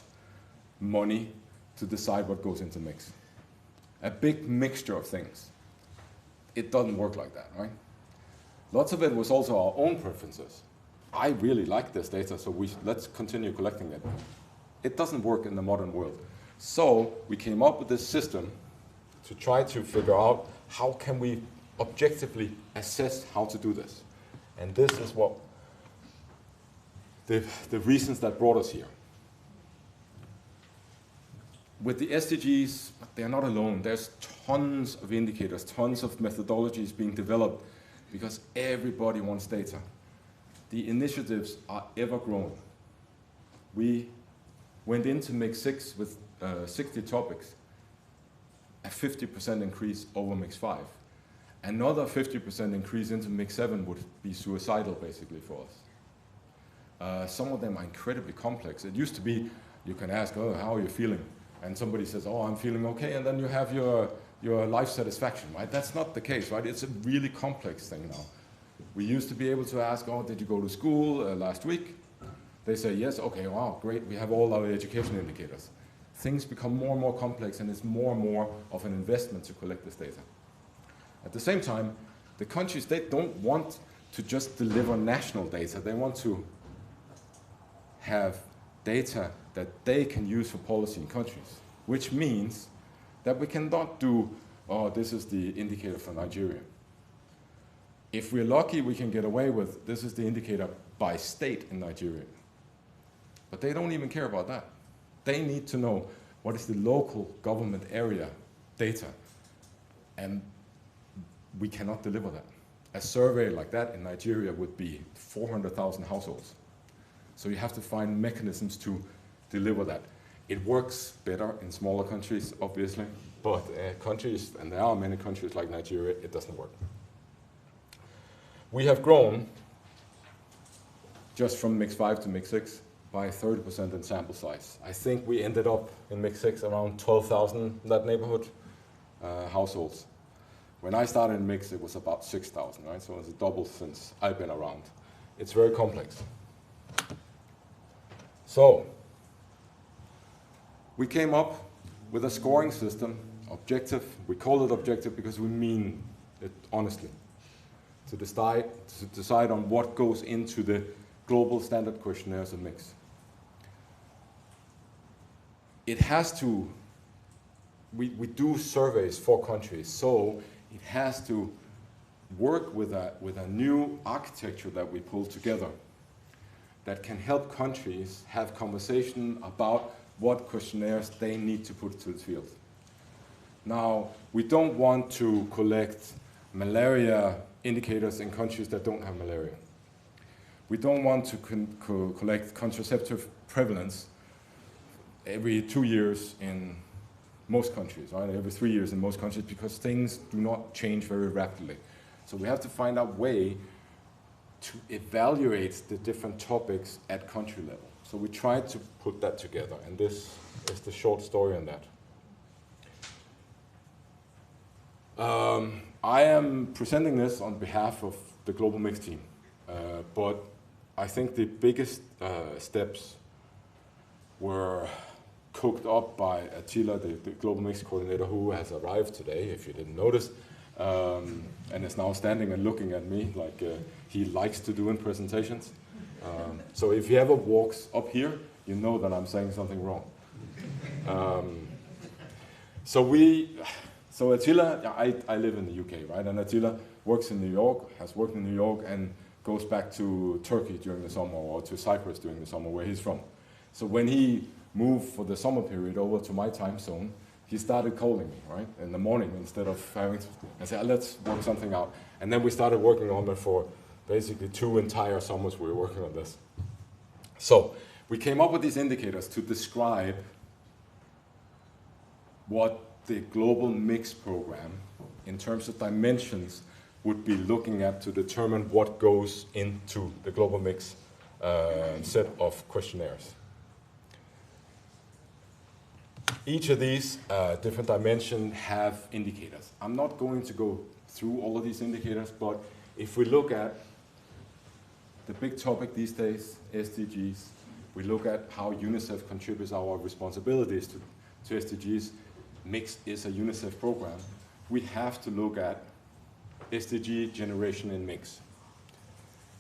Speaker 6: money to decide what goes into mix. A big mixture of things. It doesn't work like that, right? Lots of it was also our own preferences. I really like this data, so let's continue collecting it. It doesn't work in the modern world. So we came up with this system to try to figure out how can we objectively assess how to do this. And this is what the reasons that brought us here. With the SDGs, they're not alone. There's tons of indicators, tons of methodologies being developed because everybody wants data. The initiatives are ever growing. We went into Mix 6 with 60 topics, a 50% increase over Mix 5. Another 50% increase into Mix 7 would be suicidal, basically, for us. Some of them are incredibly complex. It used to be, you can ask, oh, how are you feeling? And somebody says, oh, I'm feeling okay, and then you have your life satisfaction, right? That's not the case, right? It's a really complex thing now. We used to be able to ask, oh, did you go to school last week? They say, yes, okay, wow, great, we have all our education indicators. Things become more and more complex, and it's more and more of an investment to collect this data. At the same time, the countries, they don't want to just deliver national data. They want to have data that they can use for policy in countries, which means that we cannot do, oh, this is the indicator for Nigeria. If we're lucky, we can get away with, this is the indicator by state in Nigeria. But they don't even care about that. They need to know what is the local government area data, and we cannot deliver that. A survey like that in Nigeria would be 400,000 households. So you have to find mechanisms to deliver that. It works better in smaller countries, obviously, but countries, and there are many countries like Nigeria, it doesn't work. We have grown just from mix 5 to mix 6 by 30% in sample size. I think we ended up in mix 6 around 12,000, that neighborhood, households. When I started in mix, it was about 6,000, right? So it's doubled since I've been around. It's very complex. So, we came up with a scoring system, objective. We call it objective because we mean it honestly. To decide on what goes into the global standard questionnaires of mix. It has to, we do surveys for countries, so it has to work with a new architecture that we pull together that can help countries have conversation about what questionnaires they need to put to the field. Now, we don't want to collect malaria indicators in countries that don't have malaria. We don't want to collect contraceptive prevalence every 2 years in most countries, right? Every 3 years in most countries, because things do not change very rapidly. So we have to find a way to evaluate the different topics at country level. So we tried to put that together, and this is the short story on that. I am presenting this on behalf of the Global Mix team, but I think the biggest steps were cooked up by Attila, the Global Mix coordinator, who has arrived today, if you didn't notice, and is now standing and looking at me like he likes to do in presentations. So if he ever walks up here, you know that I'm saying something wrong. So Attila, I live in the UK, right? And Attila works in New York, has worked in New York, and goes back to Turkey during the summer, or to Cyprus during the summer, where he's from. So when he moved for the summer period over to my time zone, he started calling me, right, in the morning instead of having to, and say, let's work something out. And then we started working on it for basically 2 entire summers we were working on this. So we came up with these indicators to describe what the global mix program, in terms of dimensions, would be looking at to determine what goes into the global mix set of questionnaires. Each of these different dimensions have indicators. I'm not going to go through all of these indicators, but if we look at the big topic these days, SDGs, we look at how UNICEF contributes our responsibilities to SDGs. Mix is a UNICEF program. We have to look at SDG generation in mix.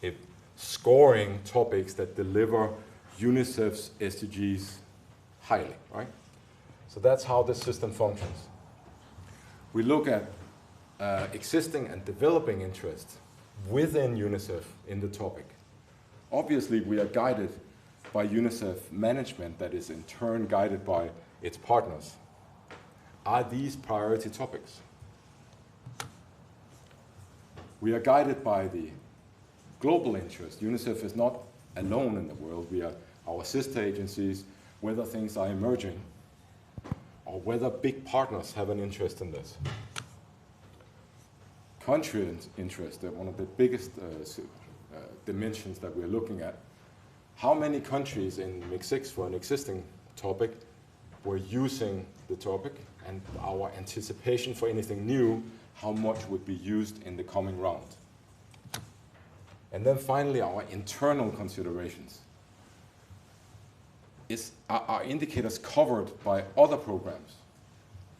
Speaker 6: It's scoring topics that deliver UNICEF's SDGs highly, right? So that's how the system functions. We look at existing and developing interest within UNICEF in the topic. Obviously, we are guided by UNICEF management that is in turn guided by its partners. Are these priority topics? We are guided by the global interest. UNICEF is not alone in the world. We are our sister agencies, whether things are emerging or whether big partners have an interest in this. Country interest, one of the biggest dimensions that we're looking at. How many countries in Mix 6 for an existing topic were using the topic, and our anticipation for anything new, how much would be used in the coming round. And then finally, our internal considerations. Are indicators covered by other programs?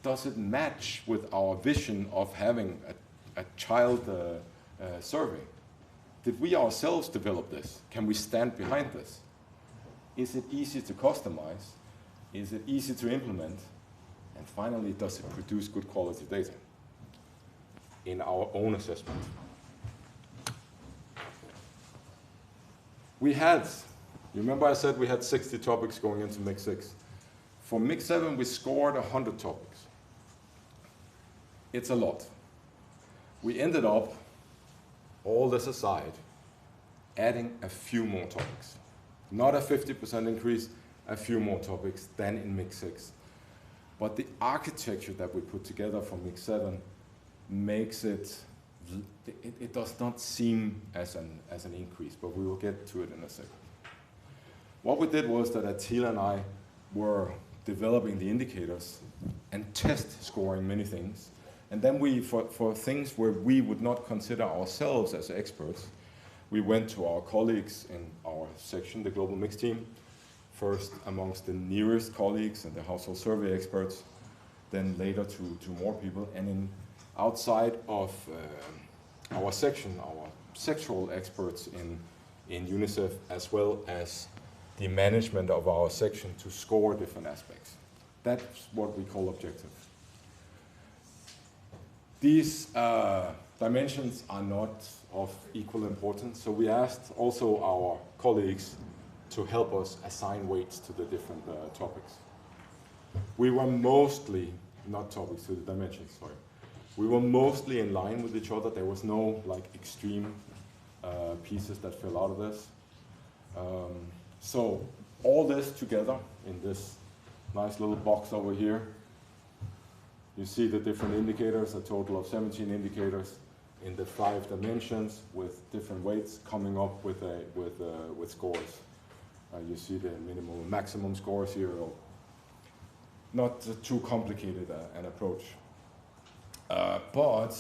Speaker 6: Does it match with our vision of having a child survey? Did we ourselves develop this? Can we stand behind this? Is it easy to customize? Is it easy to implement? And finally, does it produce good quality data in our own assessment? We had, you remember I said we had 60 topics going into Mix 6. For Mix 7, we scored 100 topics. It's a lot. We ended up, all this aside, adding a few more topics. Not a 50% increase, a few more topics than in Mix 6. But the architecture that we put together for Mix 7 makes it does not seem as an increase, but we will get to it in a second. What we did was that Attila and I were developing the indicators and test scoring many things. And then we, for things where we would not consider ourselves as experts, we went to our colleagues in our section, the Global Mix team, first amongst the nearest colleagues and the household survey experts, then later to more people. And outside of our section, our sectoral experts in UNICEF, as well as the management of our section to score different aspects. That's what we call objective. These dimensions are not of equal importance, so we asked also our colleagues to help us assign weights to the different topics. We were mostly, not topics, to the dimensions, sorry. We were mostly in line with each other. There was no like extreme pieces that fell out of this. So all this together in this nice little box over here, you see the different indicators, a total of 17 indicators in the 5 dimensions with different weights coming up with scores. You see the minimum and maximum scores here. Not too complicated an approach. But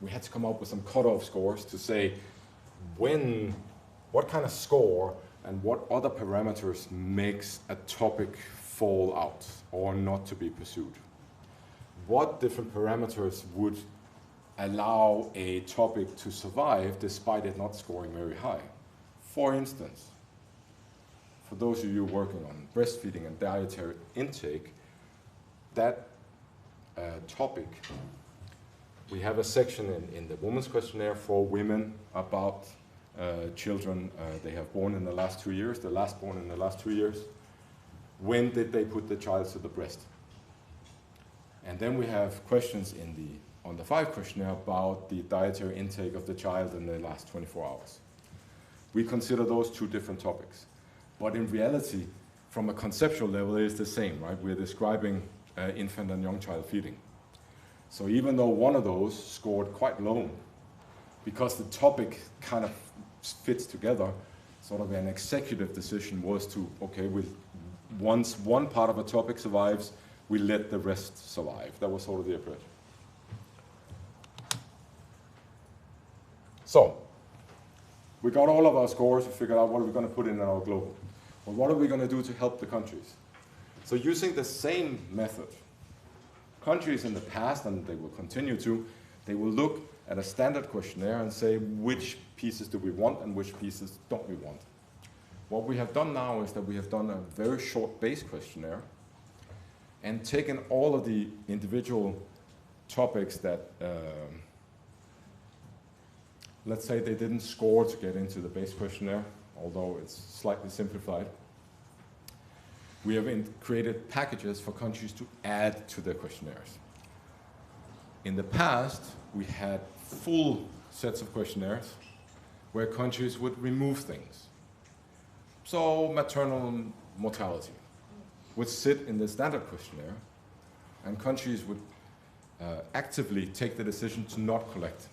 Speaker 6: we had to come up with some cutoff scores to say what kind of score and what other parameters makes a topic fall out or not to be pursued. What different parameters would allow a topic to survive despite it not scoring very high? For instance, for those of you working on breastfeeding and dietary intake, that topic, we have a section in the women's questionnaire for women about children they have born in the last 2 years, the last born in the last 2 years. When did they put the child to the breast? And then we have questions on the 5 questionnaire about the dietary intake of the child in the last 24 hours. We consider those 2 different topics. But in reality, from a conceptual level, it is the same, right? We're describing infant and young child feeding. So even though one of those scored quite low, because the topic kind of fits together, sort of an executive decision was to, okay, once one part of a topic survives, we let the rest survive. That was sort of the approach. So, we got all of our scores, we figured out what are we going to put in our global. Well, what are we going to do to help the countries? So using the same method, countries in the past, and they will continue to, they will look at a standard questionnaire and say which pieces do we want and which pieces don't we want. What we have done now is that we have done a very short base questionnaire and taken all of the individual topics that, let's say they didn't score to get into the base questionnaire, although it's slightly simplified. We have created packages for countries to add to their questionnaires. In the past, we had full sets of questionnaires where countries would remove things. So maternal mortality would sit in the standard questionnaire, and countries would actively take the decision to not collect.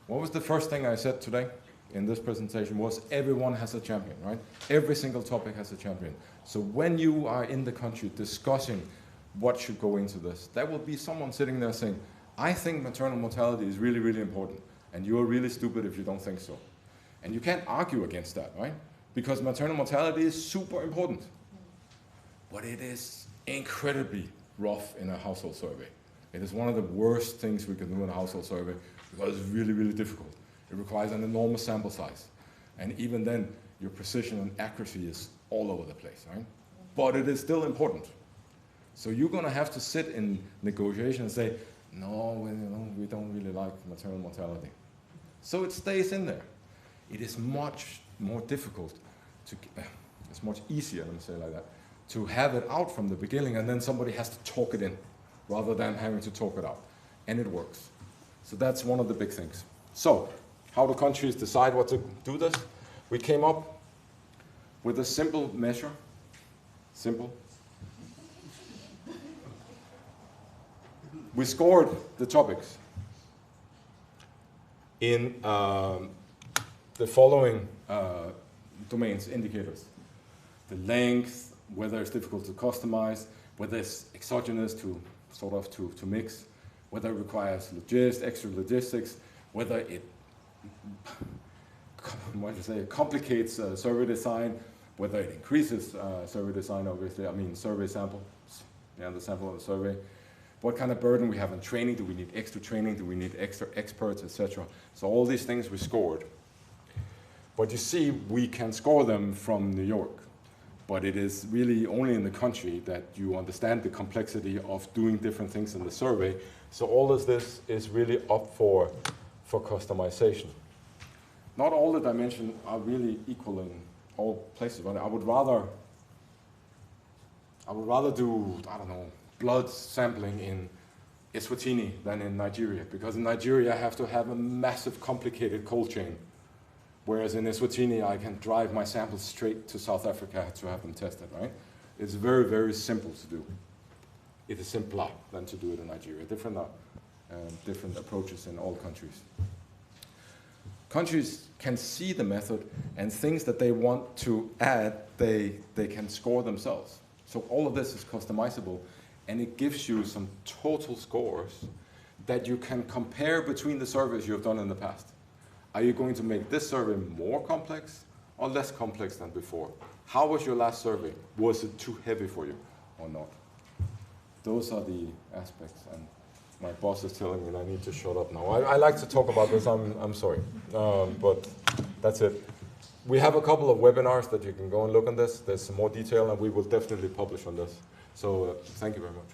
Speaker 6: What was the first thing I said today in this presentation was everyone has a champion, right? Every single topic has a champion. So when you are in the country discussing what should go into this, there will be someone sitting there saying, I think maternal mortality is really, really important, and you are really stupid if you don't think so. And you can't argue against that, right? Because maternal mortality is super important. But it is incredibly rough in a household survey. It is one of the worst things we can do in a household survey because it's really, really difficult. It requires an enormous sample size. And even then, your precision and accuracy is all over the place, right? But it is still important. So you're going to have to sit in negotiation and say, no, we don't really like maternal mortality. So it stays in there. It is much more difficult to, it's much easier, let me say it like that, to have it out from the beginning and then somebody has to talk it in rather than having to talk it out. And it works. So that's one of the big things. So, how do countries decide what to do this? We came up with a simple measure Simple. We scored the topics in the following domains, indicators. The length, whether it's difficult to customize, whether it's exogenous to mix, whether it requires extra logistics, whether it complicates survey design, whether it increases survey design, obviously, survey sample, the sample of the survey. What kind of burden we have on training? Do we need extra training? Do we need extra experts, etc.? So all these things we scored. But you see, we can score them from New York. But it is really only in the country that you understand the complexity of doing different things in the survey. So all of this is really up for customization. Not all the dimensions are really equal in all places. But I would rather do, blood sampling in Eswatini than in Nigeria, because in Nigeria I have to have a massive, complicated cold chain, whereas in Eswatini I can drive my samples straight to South Africa to have them tested, right? It's very, very simple to do. It is simpler than to do it in Nigeria. Different approaches in all countries. Countries can see the method, and things that they want to add, they can score themselves. So all of this is customizable, and it gives you some total scores that you can compare between the surveys you have done in the past. Are you going to make this survey more complex or less complex than before? How was your last survey? Was it too heavy for you or not? Those are the aspects, and my boss is telling me I need to shut up now. I like to talk about this, I'm sorry, but that's it. We have a couple of webinars that you can go and look on this. There's some more detail, and we will definitely publish on this. So thank you very much.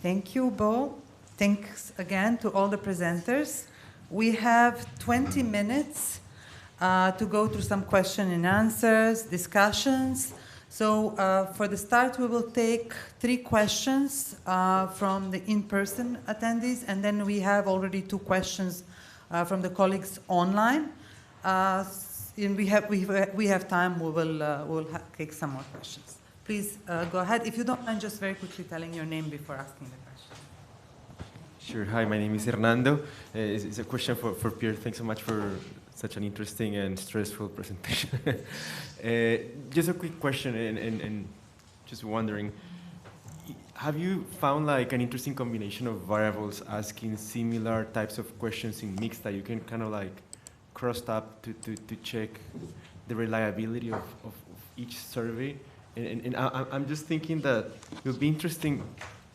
Speaker 1: Thank you, Bo. Thanks again to all the presenters. We have 20 minutes to go through some question and answers, discussions. So for the start, we will take 3 questions from the in-person attendees, and then we have already 2 questions from the colleagues online. And we have time. We'll take some more questions. Please go ahead. If you don't mind, just very quickly telling your name before asking the question.
Speaker 7: Sure. Hi, my name is Hernando. It's a question for Pierre. Thanks so much for such an interesting and stressful presentation. Just a quick question, and just wondering, have you found like an interesting combination of variables asking similar types of questions in mix that you can kind of like crossed up to check the reliability of each survey? And I'm just thinking that it would be interesting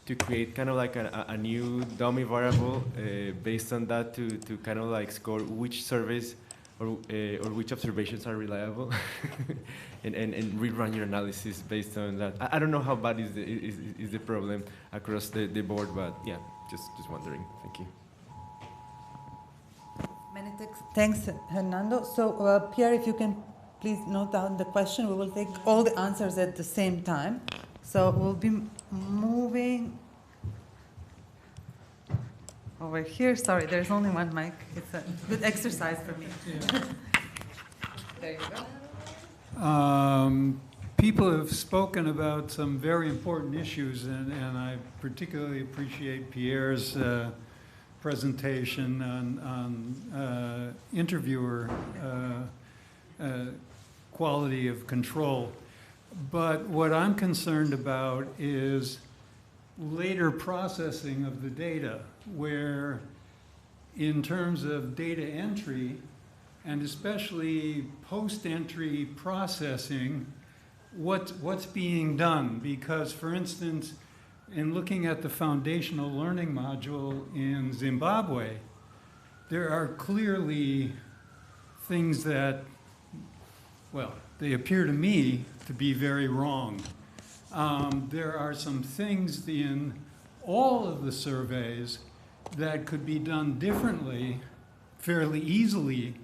Speaker 7: to create kind of like a new dummy variable based on that to kind of like score which surveys or which observations are reliable and rerun your analysis based on that. I don't know how bad is the problem across the board, but yeah, just wondering. Thank you.
Speaker 1: Many thanks, Hernando. So, Pierre, if you can please note down the question. We will take all the answers at the same time. So we'll be moving over here. Sorry, there's only one mic. It's a good exercise for me. Yeah. There you go.
Speaker 8: People have spoken about some very important issues, and I particularly appreciate Pierre's presentation on interviewer quality of control. But what I'm concerned about is later processing of the data, where in terms of data entry, and especially post-entry processing, what's being done. Because, for instance, in looking at the foundational learning module in Zimbabwe, there are clearly things that, well, they appear to me to be very wrong. There are some things in all of the surveys that could be done differently, fairly easily,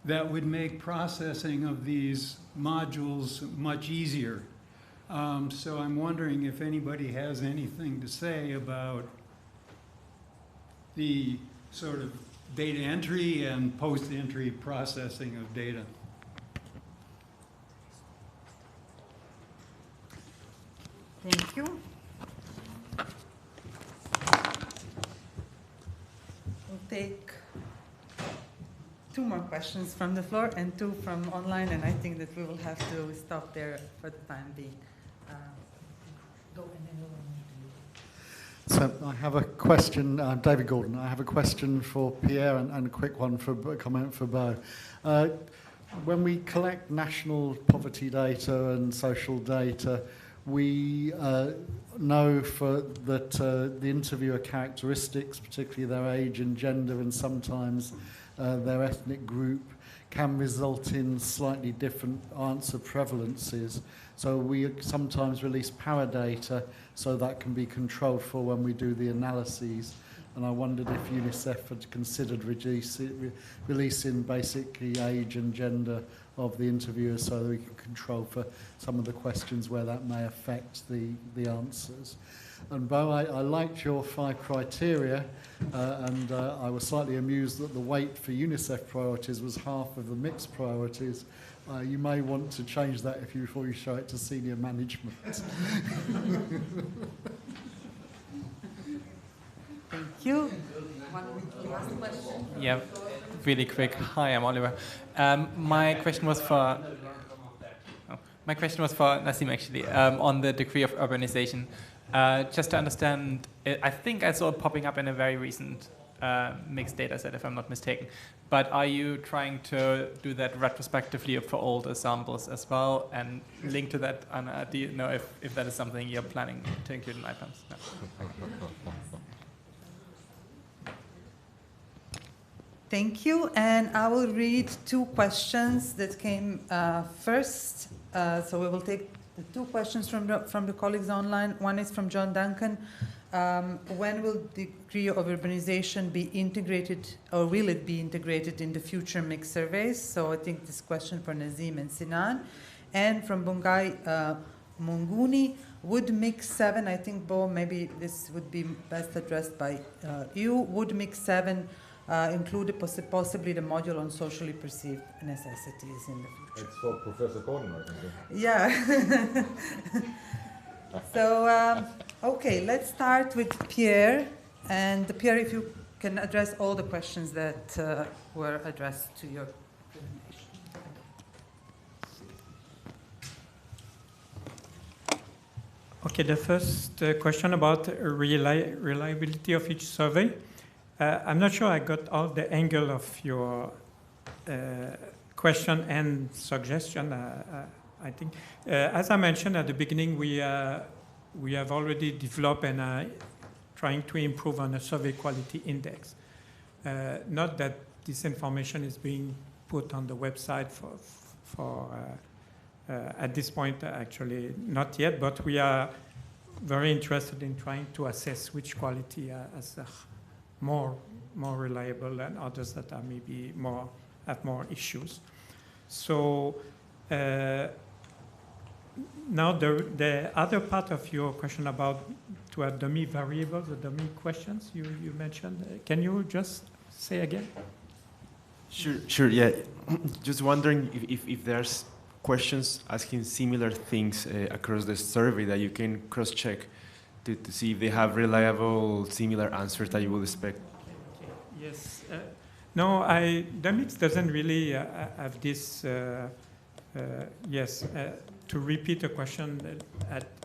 Speaker 8: that would make processing of these modules much easier. So I'm wondering if anybody has anything to say about the sort of data entry and post-entry processing of data.
Speaker 1: Thank you. We'll take 2 more questions from the floor and 2 from online, and I think that we will have to stop there for the time being. Go and then
Speaker 9: So I have a question, David Gordon. I have a question for Pierre and a quick one for comment for Bo. When we collect national poverty data and social data, we know that the interviewer characteristics, particularly their age and gender and sometimes their ethnic group, can result in slightly different answer prevalences. So we sometimes release power data so that can be controlled for when we do the analyses. And I wondered if UNICEF had considered releasing basically age and gender of the interviewers so that we can control for some of the questions where that may affect the answers. And Bo, I liked your 5 criteria, and I was slightly amused that the weight for UNICEF priorities was half of the mixed priorities. You may want to change that before you show it to senior management.
Speaker 1: Thank you. One last question.
Speaker 10: Yeah, really quick. Hi, I'm Oliver. My question was for Nazim, actually, on the degree of urbanization. Just to understand, I think I saw it popping up in a very recent mixed data set, if I'm not mistaken. But are you trying to do that retrospectively for older samples as well? And link to that, Anna, do you know if that is something you're planning to include in IPAMS? No.
Speaker 1: Thank you, and I will read 2 questions that came first. So we will take the 2 questions from the colleagues online. One is from John Duncan. When will the degree of urbanization be integrated, or will it be integrated in the future mixed surveys? So I think this question for Nazim and Sinan. And from Bungai Munguni, would Mix 7, I think, Bo, maybe this would be best addressed by you, would Mix 7 include possibly the module on socially perceived necessities in the future?
Speaker 6: It's for Professor Gordon, I think.
Speaker 1: Yeah. So, okay, let's start with Pierre. And Pierre, if you can address all the questions that were addressed to your presentation.
Speaker 4: Okay, the first question about reliability of each survey. I'm not sure I got all the angle of your question and suggestion. I think, as I mentioned at the beginning, we have already developed and are trying to improve on a survey quality index. Not that this information is being put on the website for at this point, actually not yet, but we are very interested in trying to assess which quality as more reliable and others that are maybe have more issues. So now the other part of your question about to have dummy variables, the dummy questions you mentioned, can you just say again?
Speaker 7: Sure, yeah. Just wondering if there's questions asking similar things across the survey that you can cross-check to see if they have reliable, similar answers that you would expect.
Speaker 4: Okay. Yes. No, the mix doesn't really have this, to repeat a question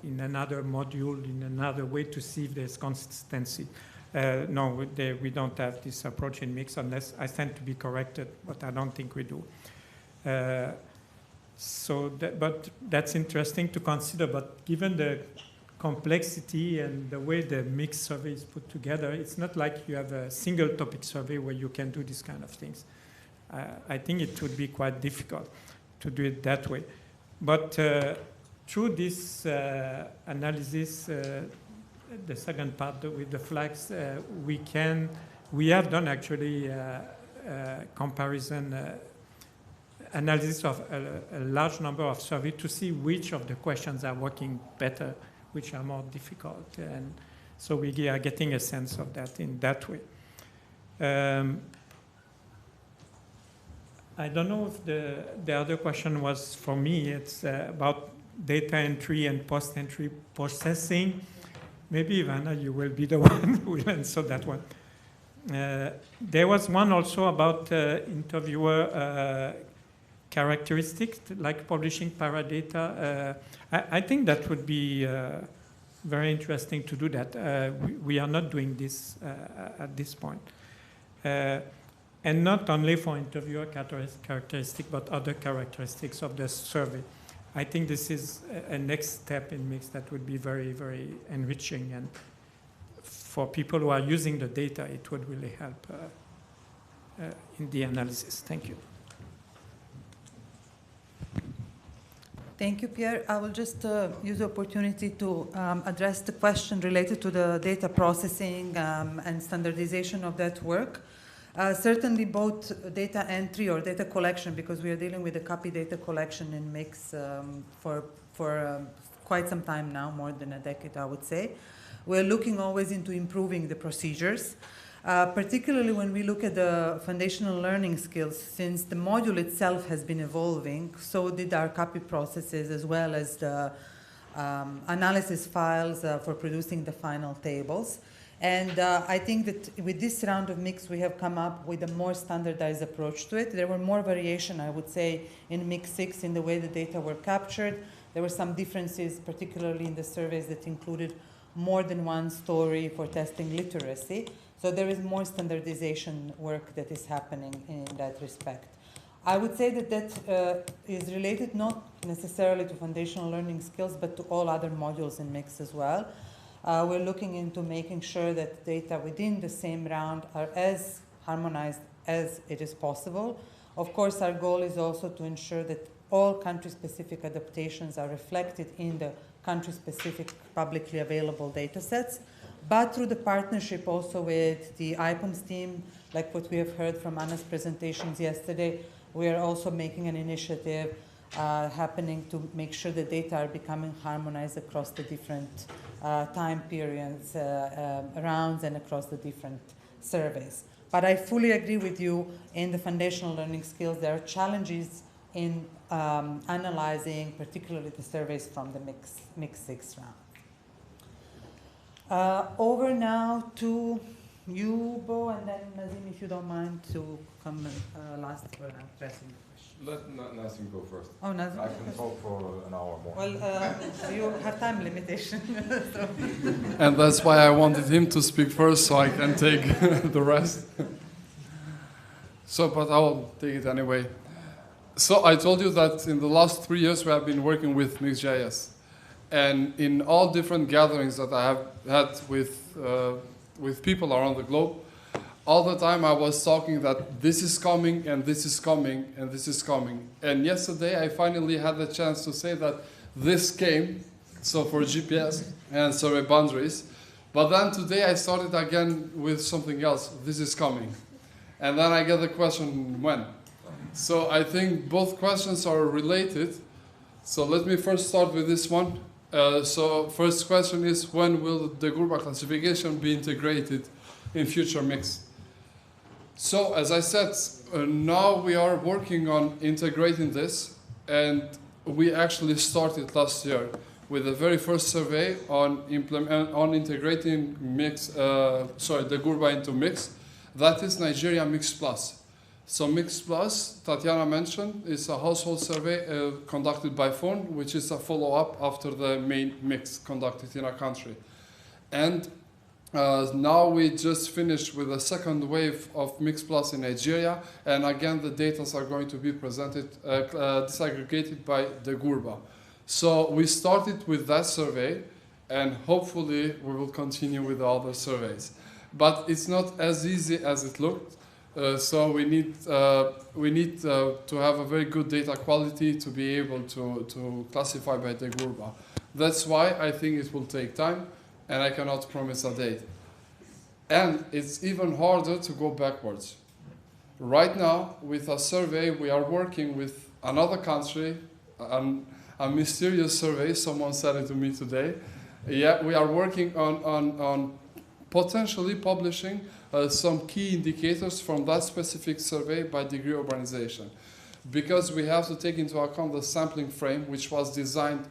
Speaker 4: in another module, in another way to see if there's consistency. No, we don't have this approach in mix unless I stand to be corrected, but I don't think we do. But that's interesting to consider, but given the complexity and the way the mixed survey is put together, it's not like you have a single topic survey where you can do this kind of things. I think it would be quite difficult to do it that way. But through this analysis, the second part with the flags, we have done actually comparison analysis of a large number of surveys to see which of the questions are working better, which are more difficult. And so we are getting a sense of that in that way. I don't know if the other question was for me. It's about data entry and post-entry processing. Maybe, Ivana, you will be the one who will answer that one. There was one also about interviewer characteristics, like publishing paradata. I think that would be very interesting to do that. We are not doing this at this point. And not only for interviewer characteristics, but other characteristics of the survey. I think this is a next step in Mix that would be very, very enriching. And for people who are using the data, it would really help in the analysis. Thank you.
Speaker 1: Thank you, Pierre. I will just use the opportunity to address the question related to the data processing and standardization of that work. Certainly both data entry or data collection, because we are dealing with the copy data collection in Mix for quite some time now, more than a decade, I would say. We're looking always into improving the procedures, particularly when we look at the foundational learning skills. Since the module itself has been evolving, so did our copy processes as well as the analysis files for producing the final tables. And I think that with this round of Mix, we have come up with a more standardized approach to it. There were more variation, I would say, in Mix 6 in the way the data were captured. There were some differences, particularly in the surveys that included more than one story for testing literacy. So there is more standardization work that is happening in that respect. I would say that that is related not necessarily to foundational learning skills, but to all other modules in Mix as well. We're looking into making sure that data within the same round are as harmonized as it is possible. Of course, our goal is also to ensure that all country-specific adaptations are reflected in the country-specific publicly available data sets, but through the partnership also with the IPOMS team, like what we have heard from Anna's presentations yesterday, we are also making an initiative happening to make sure the data are becoming harmonized across the different time periods, rounds, and across the different surveys. But I fully agree with you in the foundational learning skills. There are challenges in analyzing, particularly the surveys from the Mix 6 round. Over now to you, Bo, and then Nazim, if you don't mind, to come last for addressing the question.
Speaker 6: Let Nazim go first.
Speaker 1: Oh, Nazim.
Speaker 6: I can talk for an hour more.
Speaker 1: Well, you have time limitation. So.
Speaker 2: And that's why I wanted him to speak first, so I can take the rest. So, but I'll take it anyway. So I told you that in the last 3 years we have been working with Mix.js. And in all different gatherings that I have had with people around the globe, all the time I was talking that this is coming, and this is coming, and this is coming. And yesterday I finally had the chance to say that this came, so for GPS and survey boundaries. But then today I started again with something else, this is coming. And then I get the question, when? So I think both questions are related. So let me first start with this one. So first question is, when will the Gurba classification be integrated in future Mix? So as I said, now we are working on integrating this, and we actually started last year with the very first survey on integrating Mix, the Gurba into Mix. That is Nigeria Mix Plus. So Mix Plus, Tatjana mentioned, is a household survey conducted by phone, which is a follow-up after the main Mix conducted in our country. And now we just finished with the second wave of Mix Plus in Nigeria, and again the data are going to be presented, disaggregated by the Gurba. So we started with that survey, and hopefully we will continue with the other surveys. But it's not as easy as it looked. So we need to have a very good data quality to be able to classify by the Gurba. That's why I think it will take time, and I cannot promise a date. And it's even harder to go backwards. Right now, with a survey, we are working with another country, a mysterious survey, someone said it to me today. Yeah, we are working on potentially publishing some key indicators from that specific survey by degree urbanization. Because we have to take into account the sampling frame, which was designed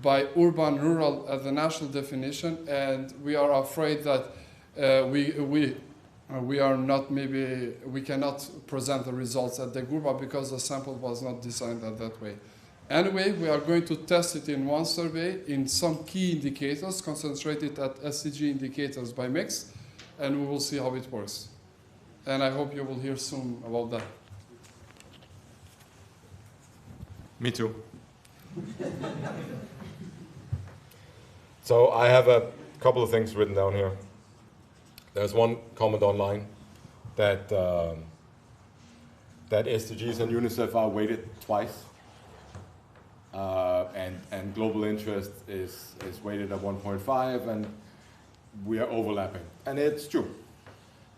Speaker 2: by urban rural as the national definition, and we are afraid that we are not, maybe we cannot present the results at the Gurba because the sample was not designed that way. Anyway, we are going to test it in one survey in some key indicators concentrated at SDG indicators by mix, and we will see how it works. And I hope you will hear soon about that.
Speaker 6: Me too. So I have a couple of things written down here. There's one comment online that that SDGs and UNICEF are weighted twice, and global interest is weighted at 1.5, and we are overlapping, and it's true.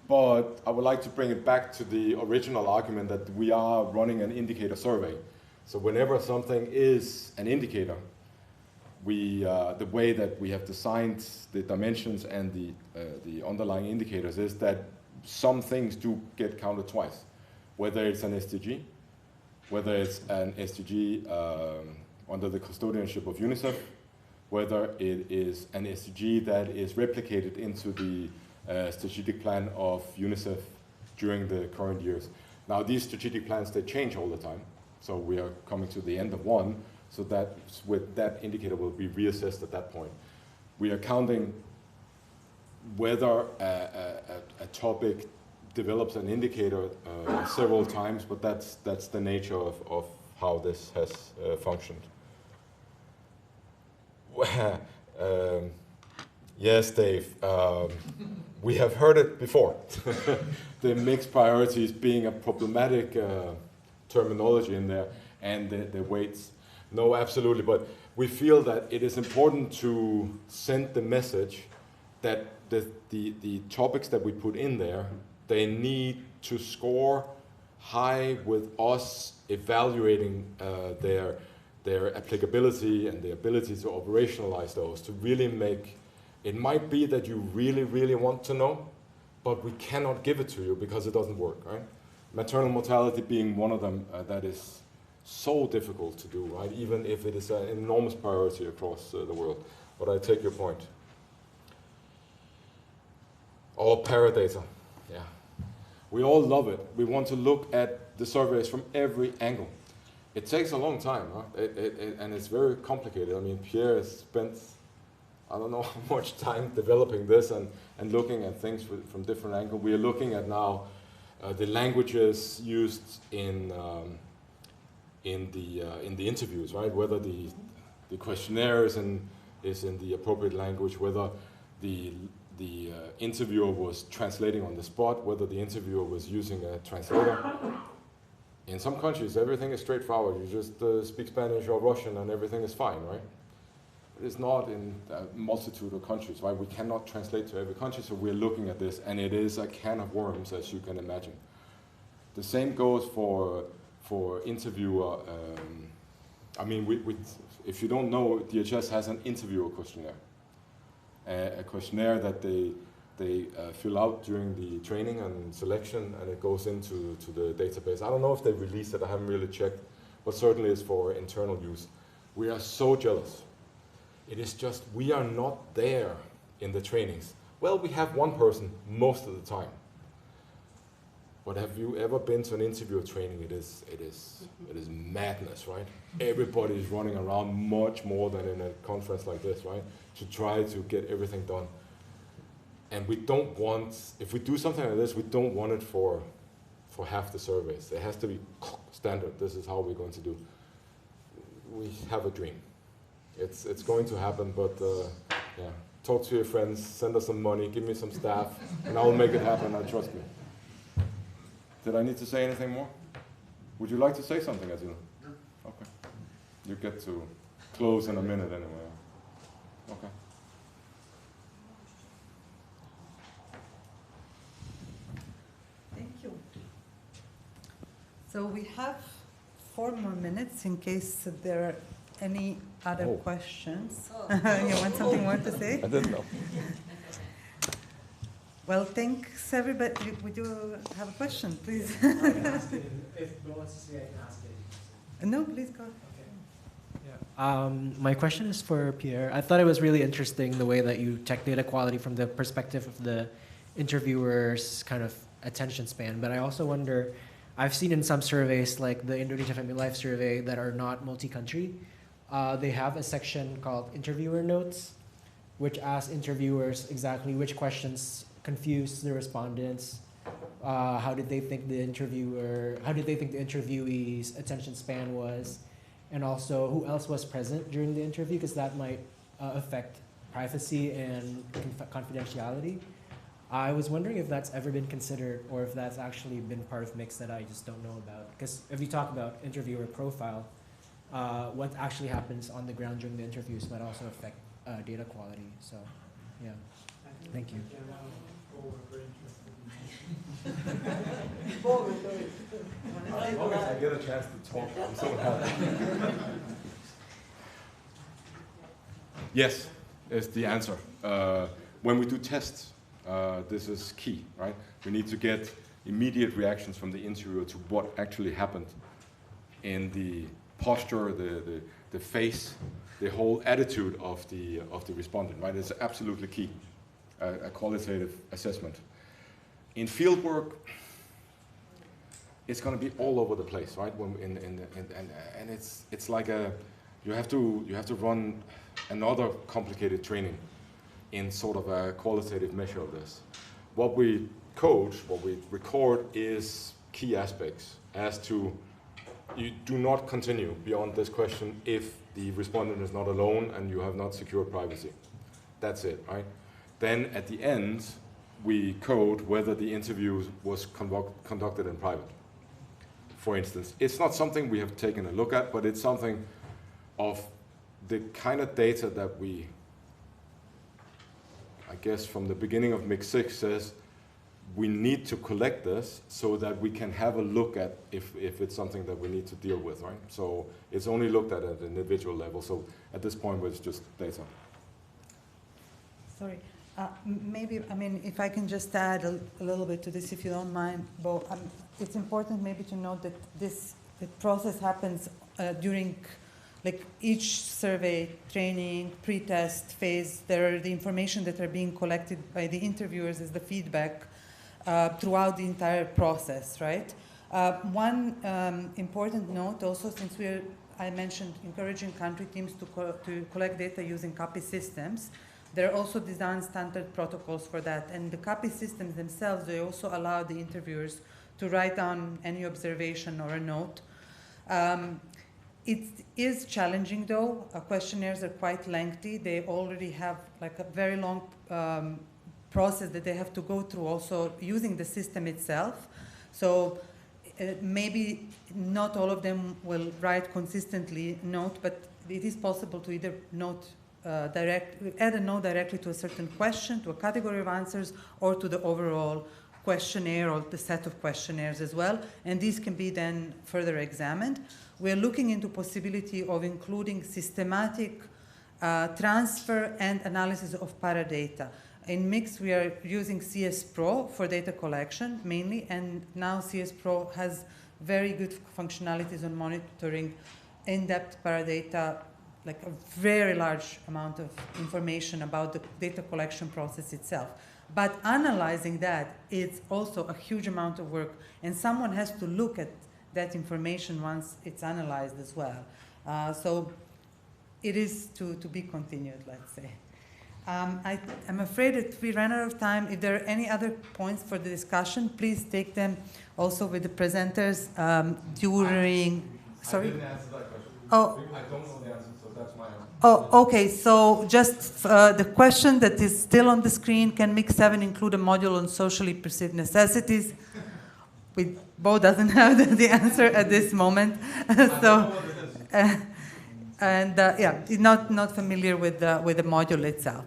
Speaker 6: But I would like to bring it back to the original argument that we are running an indicator survey. So whenever something is an indicator, the way that we have designed the dimensions and the underlying indicators is that some things do get counted twice. Whether it's an SDG, whether it's an SDG under the custodianship of UNICEF, whether it is an SDG that is replicated into the strategic plan of UNICEF during the current years. Now these strategic plans, they change all the time. So we are coming to the end of one, so that with that indicator will be reassessed at that point. We are counting whether a topic develops an indicator several times, but that's the nature of how this has functioned. Yes, Dave, we have heard it before. The mixed priorities being a problematic terminology in there, and the weights. No, absolutely, but we feel that it is important to send the message that the topics that we put in there, they need to score high with us evaluating their applicability and the ability to operationalize those, to really make, it might be that you really, really want to know, but we cannot give it to you because it doesn't work, right? Maternal mortality being one of them that is so difficult to do, right? Even if it is an enormous priority across the world. But I take your point. Or paradata, yeah. We all love it. We want to look at the surveys from every angle. It takes a long time, huh? And it's very complicated. I mean, Pierre has spent, I don't know how much time developing this and looking at things from different angles. We are looking at now the languages used in the interviews, right? Whether the questionnaire is in the appropriate language, whether the interviewer was translating on the spot, whether the interviewer was using a translator. In some countries, everything is straightforward. You just speak Spanish or Russian and everything is fine, right? It is not in a multitude of countries, right? We cannot translate to every country, so we're looking at this, and it is a can of worms, as you can imagine. The same goes for interviewer. I mean, if you don't know, DHS has an interviewer questionnaire. A questionnaire that they fill out during the training and selection, and it goes into the database. I don't know if they released it, I haven't really checked, but certainly it's for internal use. We are so jealous. It is just, we are not there in the trainings. Well, we have one person most of the time. But have you ever been to an interview training? It is madness, right? Everybody is running around much more than in a conference like this, right? To try to get everything done. And we don't want, if we do something like this, we don't want it for half the surveys. It has to be standard. This is how we're going to do. We have a dream. It's going to happen, but yeah. Talk to your friends, send us some money, give me some staff, and I'll make it happen, trust me. Did I need to say anything more? Would you like to say something, Azila? Okay. You get to close in a minute anyway. Okay.
Speaker 1: Thank you. So we have 4 more minutes in case there are any other questions. You want something more to say?
Speaker 6: I didn't know.
Speaker 1: Well, thanks everybody. We do have a question, please.
Speaker 11: If no one wants to say, I can ask it.
Speaker 1: No, please go.
Speaker 11: My question is for Pierre. I thought it was really interesting the way that you check data quality from the perspective of the interviewer's kind of attention span. But I also wonder, I've seen in some surveys, like the Indonesia Family Life survey, that are not multi-country, they have a section called interviewer notes, which asks interviewers exactly which questions confused the respondents, how did they think the interviewee's attention span was, and also who else was present during the interview, because that might affect privacy and confidentiality. I was wondering if that's ever been considered, or if that's actually been part of mix that I just don't know about. Because if you talk about interviewer profile, what actually happens on the ground during the interviews might also affect data quality. So, yeah. Thank you.
Speaker 6: As long as I get a chance to talk, I'm so happy. Yes, is the answer. When we do tests, this is key, right? We need to get immediate reactions from the interviewer to what actually happened in the posture, the face, the whole attitude of the respondent, right? It's absolutely key, a qualitative assessment. In field work, it's going to be all over the place, right? And it's like you have to run another complicated training in sort of a qualitative measure of this. What we code, what we record, is key aspects as to you do not continue beyond this question if the respondent is not alone and you have not secured privacy. That's it, right? Then at the end, we code whether the interview was conducted in private. For instance, it's not something we have taken a look at, but it's something of the kind of data that we, I guess from the beginning of Mix 6 says, we need to collect this so that we can have a look at if it's something that we need to deal with, right? So it's only looked at an individual level. So at this point, it's just data.
Speaker 1: Sorry. Maybe, I mean, if I can just add a little bit to this, if you don't mind, Bo. It's important maybe to note that the process happens during like each survey, training, pre-test phase. There are the information that are being collected by the interviewers as the feedback throughout the entire process, right? One important note also, since I mentioned encouraging country teams to collect data using copy systems, there are also designed standard protocols for that. And the copy systems themselves, they also allow the interviewers to write down any observation or a note. It is challenging though. Questionnaires are quite lengthy. They already have like a very long process that they have to go through also using the system itself. So maybe not all of them will write consistently note, but it is possible to either add a note directly to a certain question, to a category of answers, or to the overall questionnaire or the set of questionnaires as well. And these can be then further examined. We're looking into possibility of including systematic transfer and analysis of paradata. In Mix, we are using CS Pro for data collection mainly, and now CS Pro has very good functionalities on monitoring in-depth paradata, like a very large amount of information about the data collection process itself. But analyzing that is also a huge amount of work, and someone has to look at that information once it's analyzed as well. So it is to be continued, let's say. I'm afraid that we ran out of time. If there are any other points for the discussion, please take them also with the presenters during. Sorry?
Speaker 6: I didn't answer that question.
Speaker 1: Oh.
Speaker 6: I don't know the answer, so that's my answer.
Speaker 1: Oh, okay. So just the question that is still on the screen: can Mix 7 include a module on socially perceived necessities? Bo doesn't have the answer at this moment. So. And yeah, not familiar with the module itself.